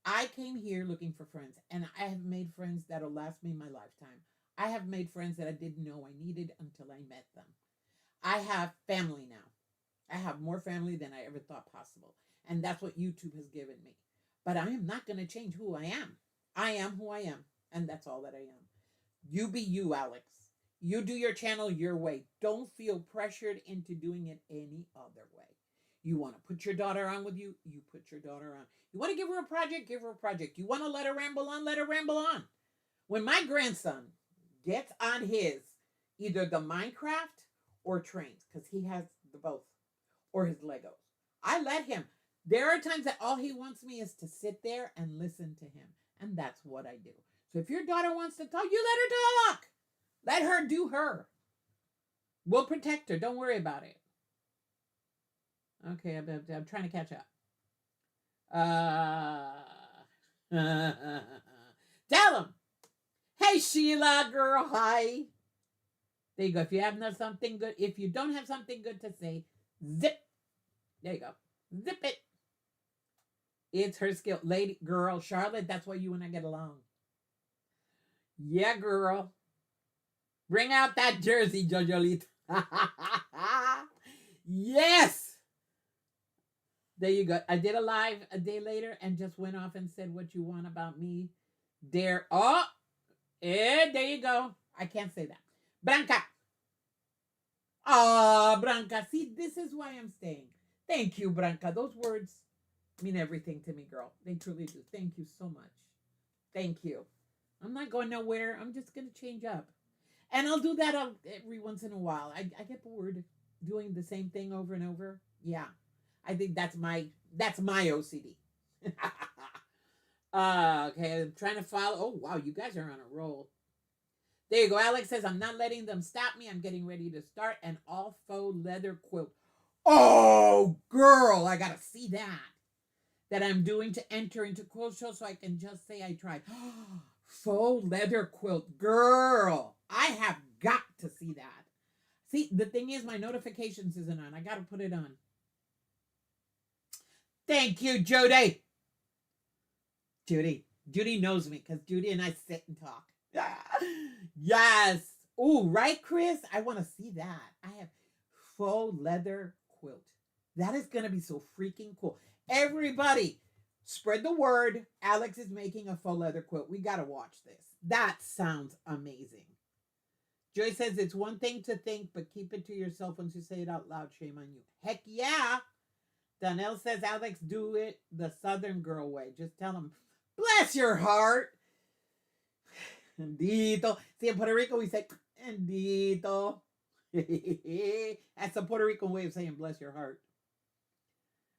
I came here looking for friends, and I have made friends that'll last me my lifetime. I have made friends that I didn't know I needed until I met them. I have family now. I have more family than I ever thought possible. And that's what YouTube has given me. But I am not going to change who I am. I am who I am. And that's all that I am. You be you, Alex. You do your channel your way. Don't feel pressured into doing it any other way. You want to put your daughter on with you, you put your daughter on. You want to give her a project, give her a project. You want to let her ramble on, let her ramble on. When my grandson gets on his, either the Minecraft or trains, because he has the both, or his Legos, I let him. There are times that all he wants me is to sit there and listen to him. And that's what I do. So if your daughter wants to talk, you let her talk. Let her do her. We'll protect her. Don't worry about it. Okay, I'm trying to catch up. Tell him. Hey, Sheila, girl, hi. There you go. If you have something good, if you don't have something good to say, zip. There you go. Zip it. It's her skill. Lady, girl, Charlotte, that's why you and I get along. Yeah, girl. Bring out that jersey, Jojolita. Yes. There you go. I did a live a day later and just went off and said what you want about me. There. Oh, there you go. I can't say that. Branca. Ah, Branca. See, this is why I'm staying. Thank you, Branca. Those words mean everything to me, girl. They truly do. Thank you so much. Thank you. I'm not going nowhere. I'm just going to change up. And I'll do that every once in a while. I get bored doing the same thing over and over. Yeah. I think that's my OCD. Okay, I'm trying to follow. Oh, wow, you guys are on a roll. There you go. Alex says, I'm not letting them stop me. I'm getting ready to start an all faux leather quilt. Oh, girl, I got to see that. That I'm doing to enter into quilt show so I can just say I tried. Faux leather quilt. Girl, I have got to see that. See, the thing is, my notifications isn't on. I got to put it on. Thank you, Judy. Judy knows me because Judy and I sit and talk. Yes. Ooh, right, Chris? I want to see that. I have faux leather quilt. That is going to be so freaking cool. Everybody, spread the word. Alex is making a faux leather quilt. We got to watch this. That sounds amazing. Joy says it's one thing to think, but keep it to yourself. Once you say it out loud, shame on you. Heck yeah. Donnell says, Alex, do it the Southern girl way. Just tell him, bless your heart. Bendito. See, in Puerto Rico, we say, bendito. That's the Puerto Rican way of saying, bless your heart.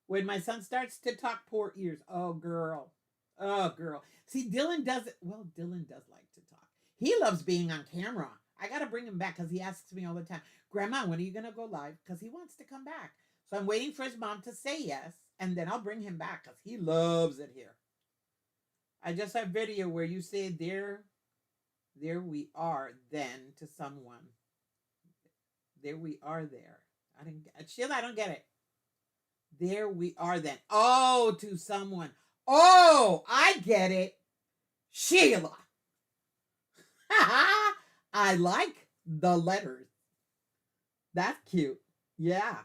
When my son starts to talk, poor ears. Oh, girl. Oh, girl. See, Dylan does it. Well, Dylan does like to talk. He loves being on camera. I got to bring him back because he asks me all the time, Grandma, when are you going to go live? Because he wants to come back. So I'm waiting for his mom to say yes, and then I'll bring him back because he loves it here. I just have video where you say, there we are then to someone. There we are there. Sheila, I don't get it. There we are then. Oh, to someone. Oh, I get it. Sheila. I like the letters. That's cute. Yeah.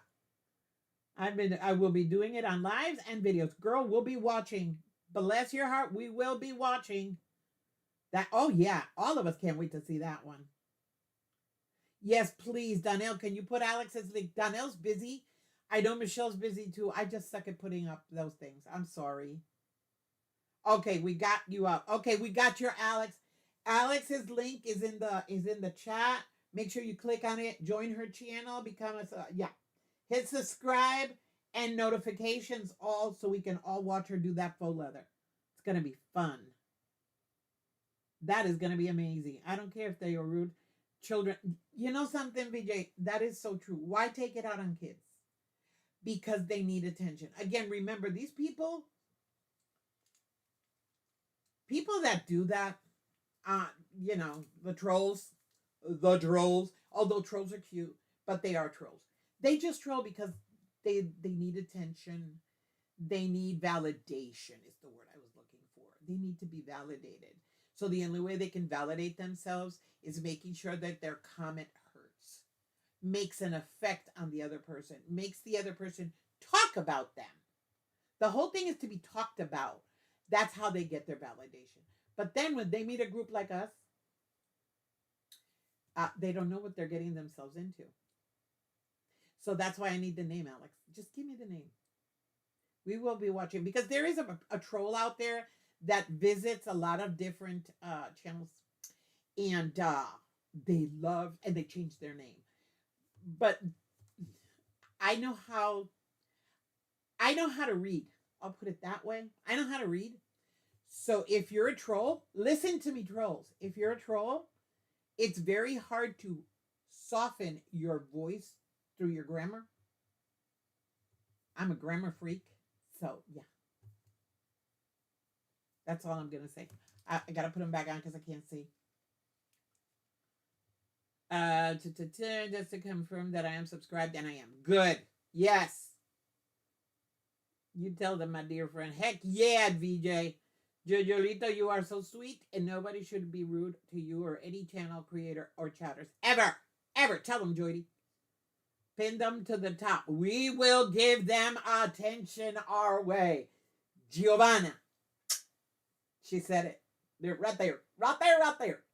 I will be doing it on lives and videos. Girl, we'll be watching. Bless your heart. We will be watching that. Oh, yeah. All of us can't wait to see that one. Yes, please. Donnell, can you put Alex's link? Donnell's busy. I know Michelle's busy too. I just suck at putting up those things. I'm sorry. Okay, we got you up. Okay, we got your Alex. Alex's link is in the chat. Make sure you click on it. Join her channel. Become a hit subscribe and notifications all so we can all watch her do that faux leather. It's gonna be fun. That is gonna be amazing. I don't care if they are rude. children. You know something, VJ? That is so true. Why take it out on kids? Because they need attention. Again, remember these people that do that, uh, you know, the trolls. Although trolls are cute, but they are trolls. They just troll because they need attention. They need validation. Is the word I was looking for. They need to be validated. So the only way they can validate themselves is making sure that their comment hurts, makes an effect on the other person, makes the other person talk about them. The whole thing is to be talked about. That's how they get their validation. But then when they meet a group like us, they don't know what they're getting themselves into. So that's why I need the name, Alex. Just give me the name. We will be watching because there is a troll out there that visits a lot of different channels, and they love and they change their name. But I know how to read. I'll put it that way. I know how to read. So if you're a troll, listen to me, trolls. If you're a troll, it's very hard to soften your voice through your grammar. I'm a grammar freak. So, yeah. That's all I'm going to say. I got to put them back on because I can't see. Just to confirm that I am subscribed, and I am. Good. Yes. You tell them, my dear friend. Heck yeah, VJ. Jojolito, you are so sweet, and nobody should be rude to you or any channel creator or chatters. Ever. Ever. Tell them, Joydy. Pin them to the top. We will give them attention our way. Giovanna. She said it. They're right there. Right there, right there.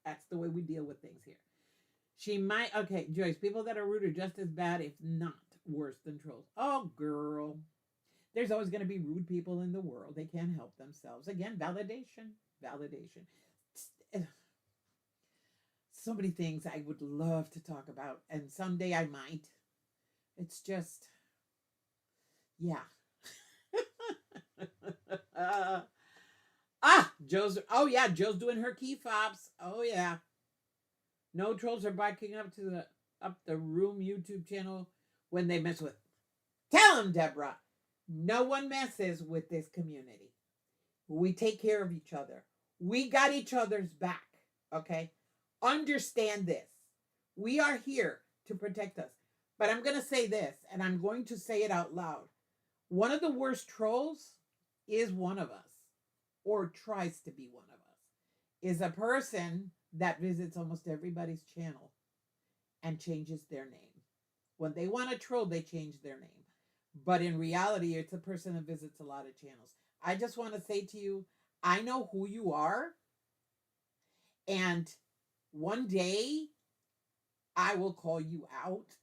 That's the way we deal with things here. She might, okay, Joyce, people that are rude are just as bad, if not worse than trolls. Oh, girl. There's always going to be rude people in the world. They can't help themselves. Again, validation. Validation. So many things I would love to talk about, and someday I might. It's just, yeah. Joe's doing her key fobs. Oh yeah. No trolls are biking up to the room YouTube channel when they mess with. Tell them, Deborah. No one messes with this community. We take care of each other. We got each other's back. Okay? Understand this. We are here to protect us. But I'm going to say this, and I'm going to say it out loud. One of the worst trolls is one of us, or tries to be one of us, is a person that visits almost everybody's channel and changes their name. When they want to troll, they change their name. But in reality, it's a person that visits a lot of channels. I just want to say to you, I know who you are. And one day, I will call you out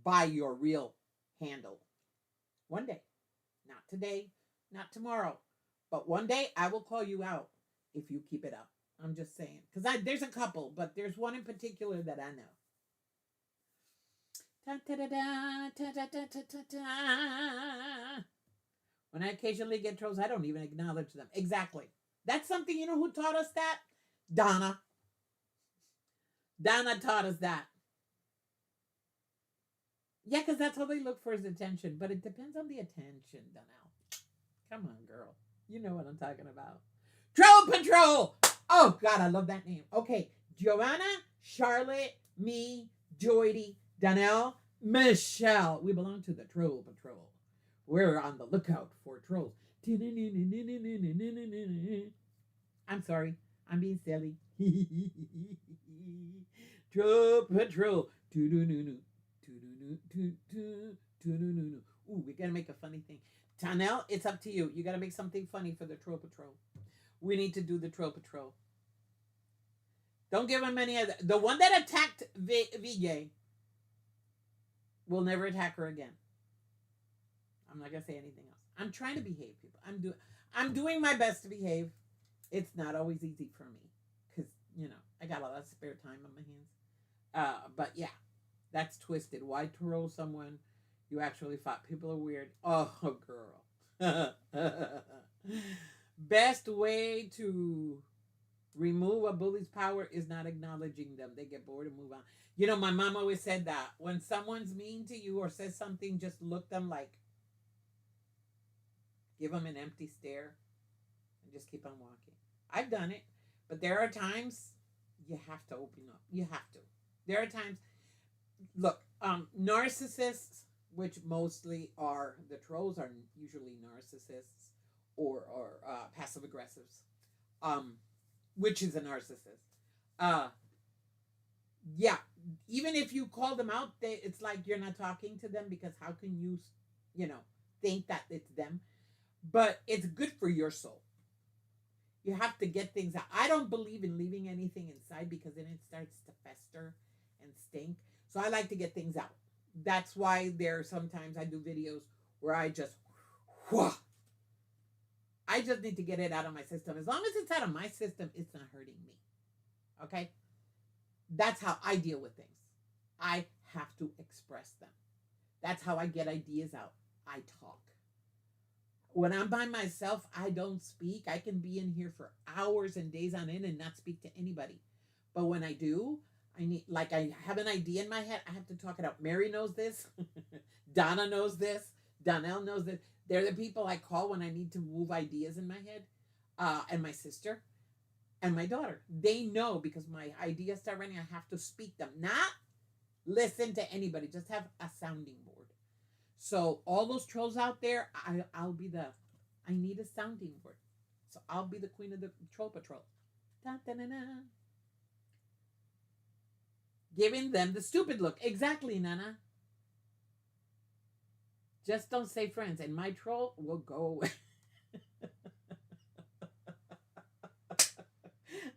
by your real handle. One day. Not today, not tomorrow. But one day, I will call you out if you keep it up. I'm just saying. Because there's a couple, but there's one in particular that I know. When I occasionally get trolls, I don't even acknowledge them. Exactly. That's something, you know who taught us that? Donna. Donna taught us that. Yeah, because that's how they look for his attention. But it depends on the attention, Donnell. Come on, girl. You know what I'm talking about. Troll Patrol! Oh, God, I love that name. Okay. Giovanna, Charlotte, me, Joydy, Donnell, Michelle. We belong to the Troll Patrol. We're on the lookout for trolls. I'm sorry. I'm being silly. Troll Patrol. Ooh, we gotta make a funny thing. Tanel, it's up to you. You gotta make something funny for the Troll Patrol. We need to do the Troll Patrol. Don't give him any other. The one that attacked VJ will never attack her again. I'm not gonna say anything else. I'm trying to behave, people. I'm doing my best to behave. It's not always easy for me because I got a lot of spare time on my hands. But yeah, that's twisted. Why troll someone you actually fought? People are weird. Oh, girl. Best way to Remove a bully's power is not acknowledging them. They get bored and move on. You know, my mom always said that when someone's mean to you or says something, just look them like, give them an empty stare and just keep on walking. I've done it, but there are times you have to open up. You have to. There are times, look, narcissists, which mostly are the trolls, are usually narcissists or passive aggressives, um, which is a narcissist. Uh, yeah, even if you call them out, it's like you're not talking to them because how can you, you know, think that it's them? But it's good for your soul. You have to get things out. I don't believe in leaving anything inside because then it starts to fester and stink. So I like to get things out. That's why there sometimes I do videos where I just, whew, I just need to get it out of my system. As long as it's out of my system, it's not hurting me. Okay? That's how I deal with things. I have to express them. That's how I get ideas out. I talk. When I'm by myself, I don't speak. I can be in here for hours and days on end and not speak to anybody. But when I do, I need, like, I have an idea in my head. I have to talk it out. Mary knows this. Donna knows this. Donnell knows this. They're the people I call when I need to move ideas in my head. And my sister and my daughter. They know because my ideas start running. I have to speak them. Not listen to anybody. Just have a sounding board. So all those trolls out there, I'll be I need a sounding board. So I'll be the queen of the troll patrol. Da, da, da, da. Giving them the stupid look. Exactly, Nana. Just don't say friends, and my troll will go away.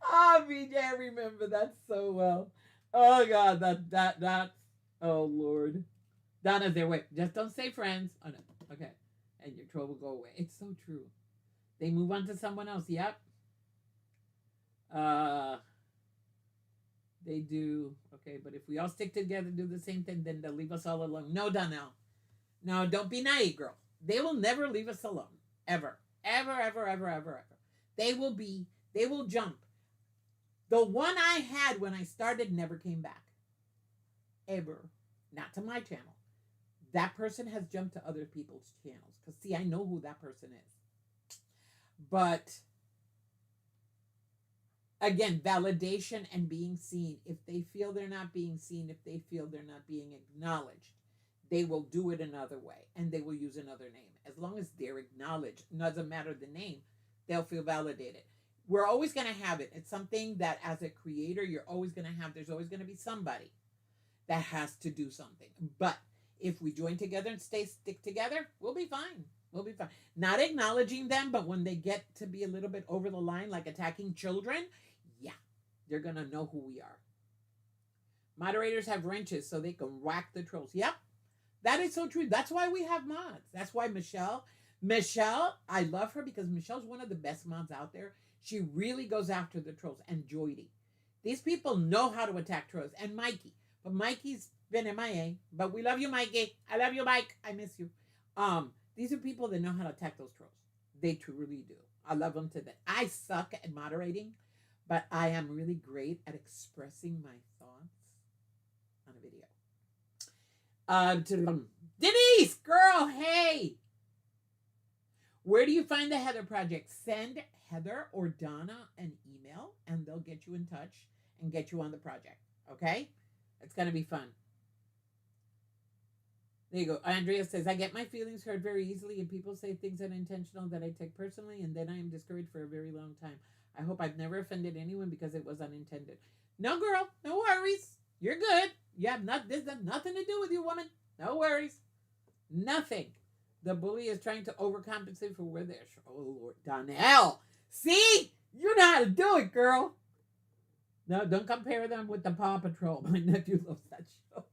Oh, BJ, I remember that so well. Oh God, that. Oh Lord. Donna's there. Wait, just don't say friends. Oh no. Okay. And your troll will go away. It's so true. They move on to someone else. Yep. They do. Okay, but if we all stick together, do the same thing, then they'll leave us all alone. No, Donnell. No, don't be naive, girl. They will never leave us alone. Ever. Ever, ever, ever, ever, ever. They will jump. The one I had when I started never came back. Ever. Not to my channel. That person has jumped to other people's channels. Because, see, I know who that person is. But, again, validation and being seen. If they feel they're not being seen, if they feel they're not being acknowledged, they will do it another way. And they will use another name. As long as they're acknowledged, doesn't matter the name, they'll feel validated. We're always going to have it. It's something that as a creator, you're always going to have. There's always going to be somebody that has to do something. But if we join together and stick together, we'll be fine. We'll be fine. Not acknowledging them, but when they get to be a little bit over the line, like attacking children, yeah, they're going to know who we are. Moderators have wrenches so they can whack the trolls. Yep, that is so true. That's why we have mods. That's why Michelle, I love her because Michelle's one of the best mods out there. She really goes after the trolls. And Joydy. These people know how to attack trolls. And Mikey. But Mikey's been MIA. But we love you, Mikey. I love you, Mike. I miss you. These are people that know how to attack those trolls. They truly do. I love them to death. I suck at moderating, but I am really great at expressing my thoughts on a video. Denise, girl, hey. Where do you find the Heather Project? Send Heather or Donna an email, and they'll get you in touch and get you on the project. Okay? It's going to be fun. There you go. Andrea says, I get my feelings hurt very easily, and people say things unintentional that I take personally, and then I am discouraged for a very long time. I hope I've never offended anyone because it was unintended. No, girl. No worries. You're good. This has nothing to do with you, woman. No worries. Nothing. The bully is trying to overcompensate for where they're. Oh, Lord. Donnell. See? You know how to do it, girl. No, don't compare them with the Paw Patrol. My nephew loves that show.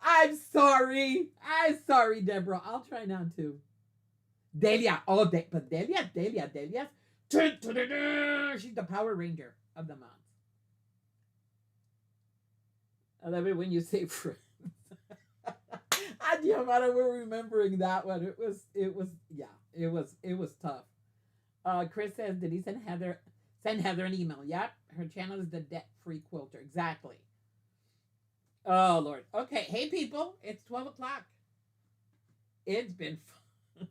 I'm sorry, Deborah. I'll try not to. Delia. Oh, but Delia's. She's the Power Ranger of the moms. I love it when you say friends. Giovanna, we're remembering that one. It was tough. Chris says, did he send Heather an email? Yep. Her channel is the Debt Free Quilter. Exactly. Oh Lord. Okay. Hey people, it's 12 o'clock. It's been fun.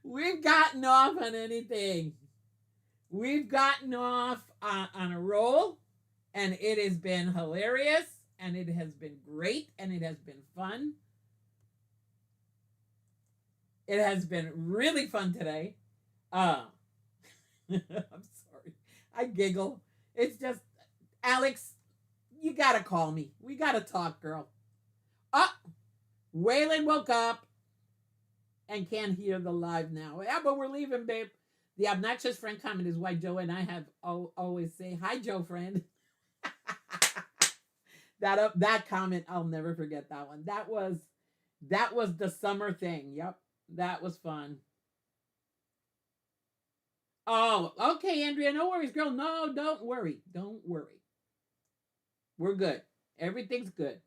We've gotten off on anything. We've gotten off on a roll, and it has been hilarious, and it has been great, and it has been fun. It has been really fun today. I'm sorry. I giggle. It's just, Alex, you gotta call me. We gotta talk, girl. Oh, Waylon woke up and can't hear the live now. Yeah, but we're leaving, babe. The obnoxious friend comment is why Joe and I have always say, hi, Joe friend. that comment, I'll never forget that one. That was the summer thing. Yep. That was fun. Oh, okay, Andrea. No worries, girl. No, don't worry. Don't worry. We're good. Everything's good.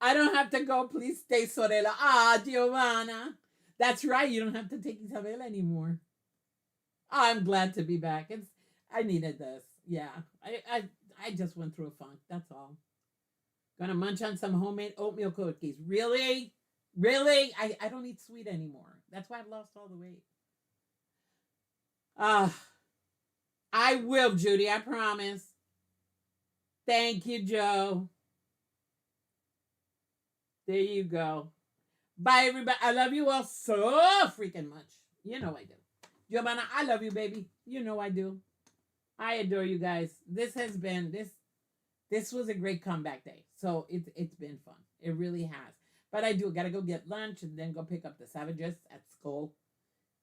I don't have to go. Please stay, Sorella. Ah, Giovanna. That's right. You don't have to take Isabella anymore. I'm glad to be back. I needed this. Yeah. I just went through a funk. That's all. Gonna munch on some homemade oatmeal cookies. Really? Really? I don't eat sweet anymore. That's why I've lost all the weight. I will, Judy. I promise. Thank you, Joe. There you go. Bye, everybody. I love you all so freaking much. You know I do. Giovanna, I love you, baby. You know I do. I adore you guys. This has been this was a great comeback day. So it's been fun. It really has. But I gotta go get lunch and then go pick up the savages at school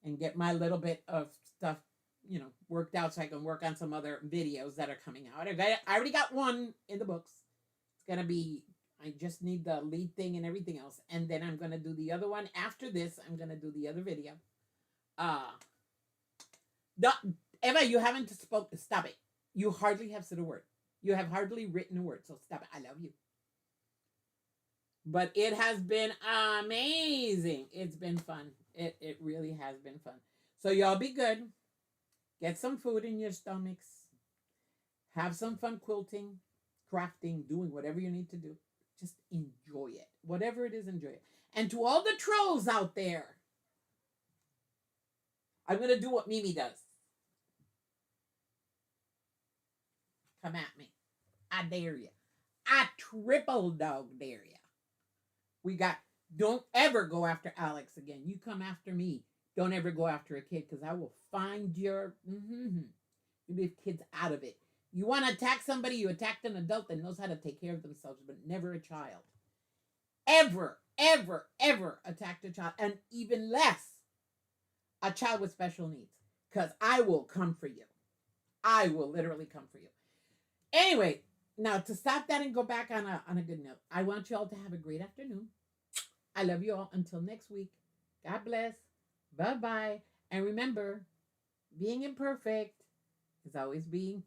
and get my little bit of stuff, worked out so I can work on some other videos that are coming out. I already got one in the books. It's gonna be, I just need the lead thing and everything else. And then I'm gonna do the other one after this. I'm gonna do the other video. The, Eva, you haven't spoke. Stop it. You hardly have said a word. You have hardly written a word. So stop it. I love you. But it has been amazing. It's been fun. It really has been fun. So y'all be good. Get some food in your stomachs. Have some fun quilting, crafting, doing whatever you need to do. Just enjoy it. Whatever it is, enjoy it. And to all the trolls out there, I'm going to do what Mimi does. Come at me. I dare you. I triple dog dare you. Don't ever go after Alex again. You come after me. Don't ever go after a kid because I will find your. You leave kids out of it. You want to attack somebody, you attack an adult that knows how to take care of themselves, but never a child. Ever, ever, ever attack a child, and even less a child with special needs, because I will come for you. I will literally come for you. Anyway, now to stop that and go back on a good note, I want you all to have a great afternoon. I love you all. Until next week. God bless. Bye-bye. And remember, being imperfect is always being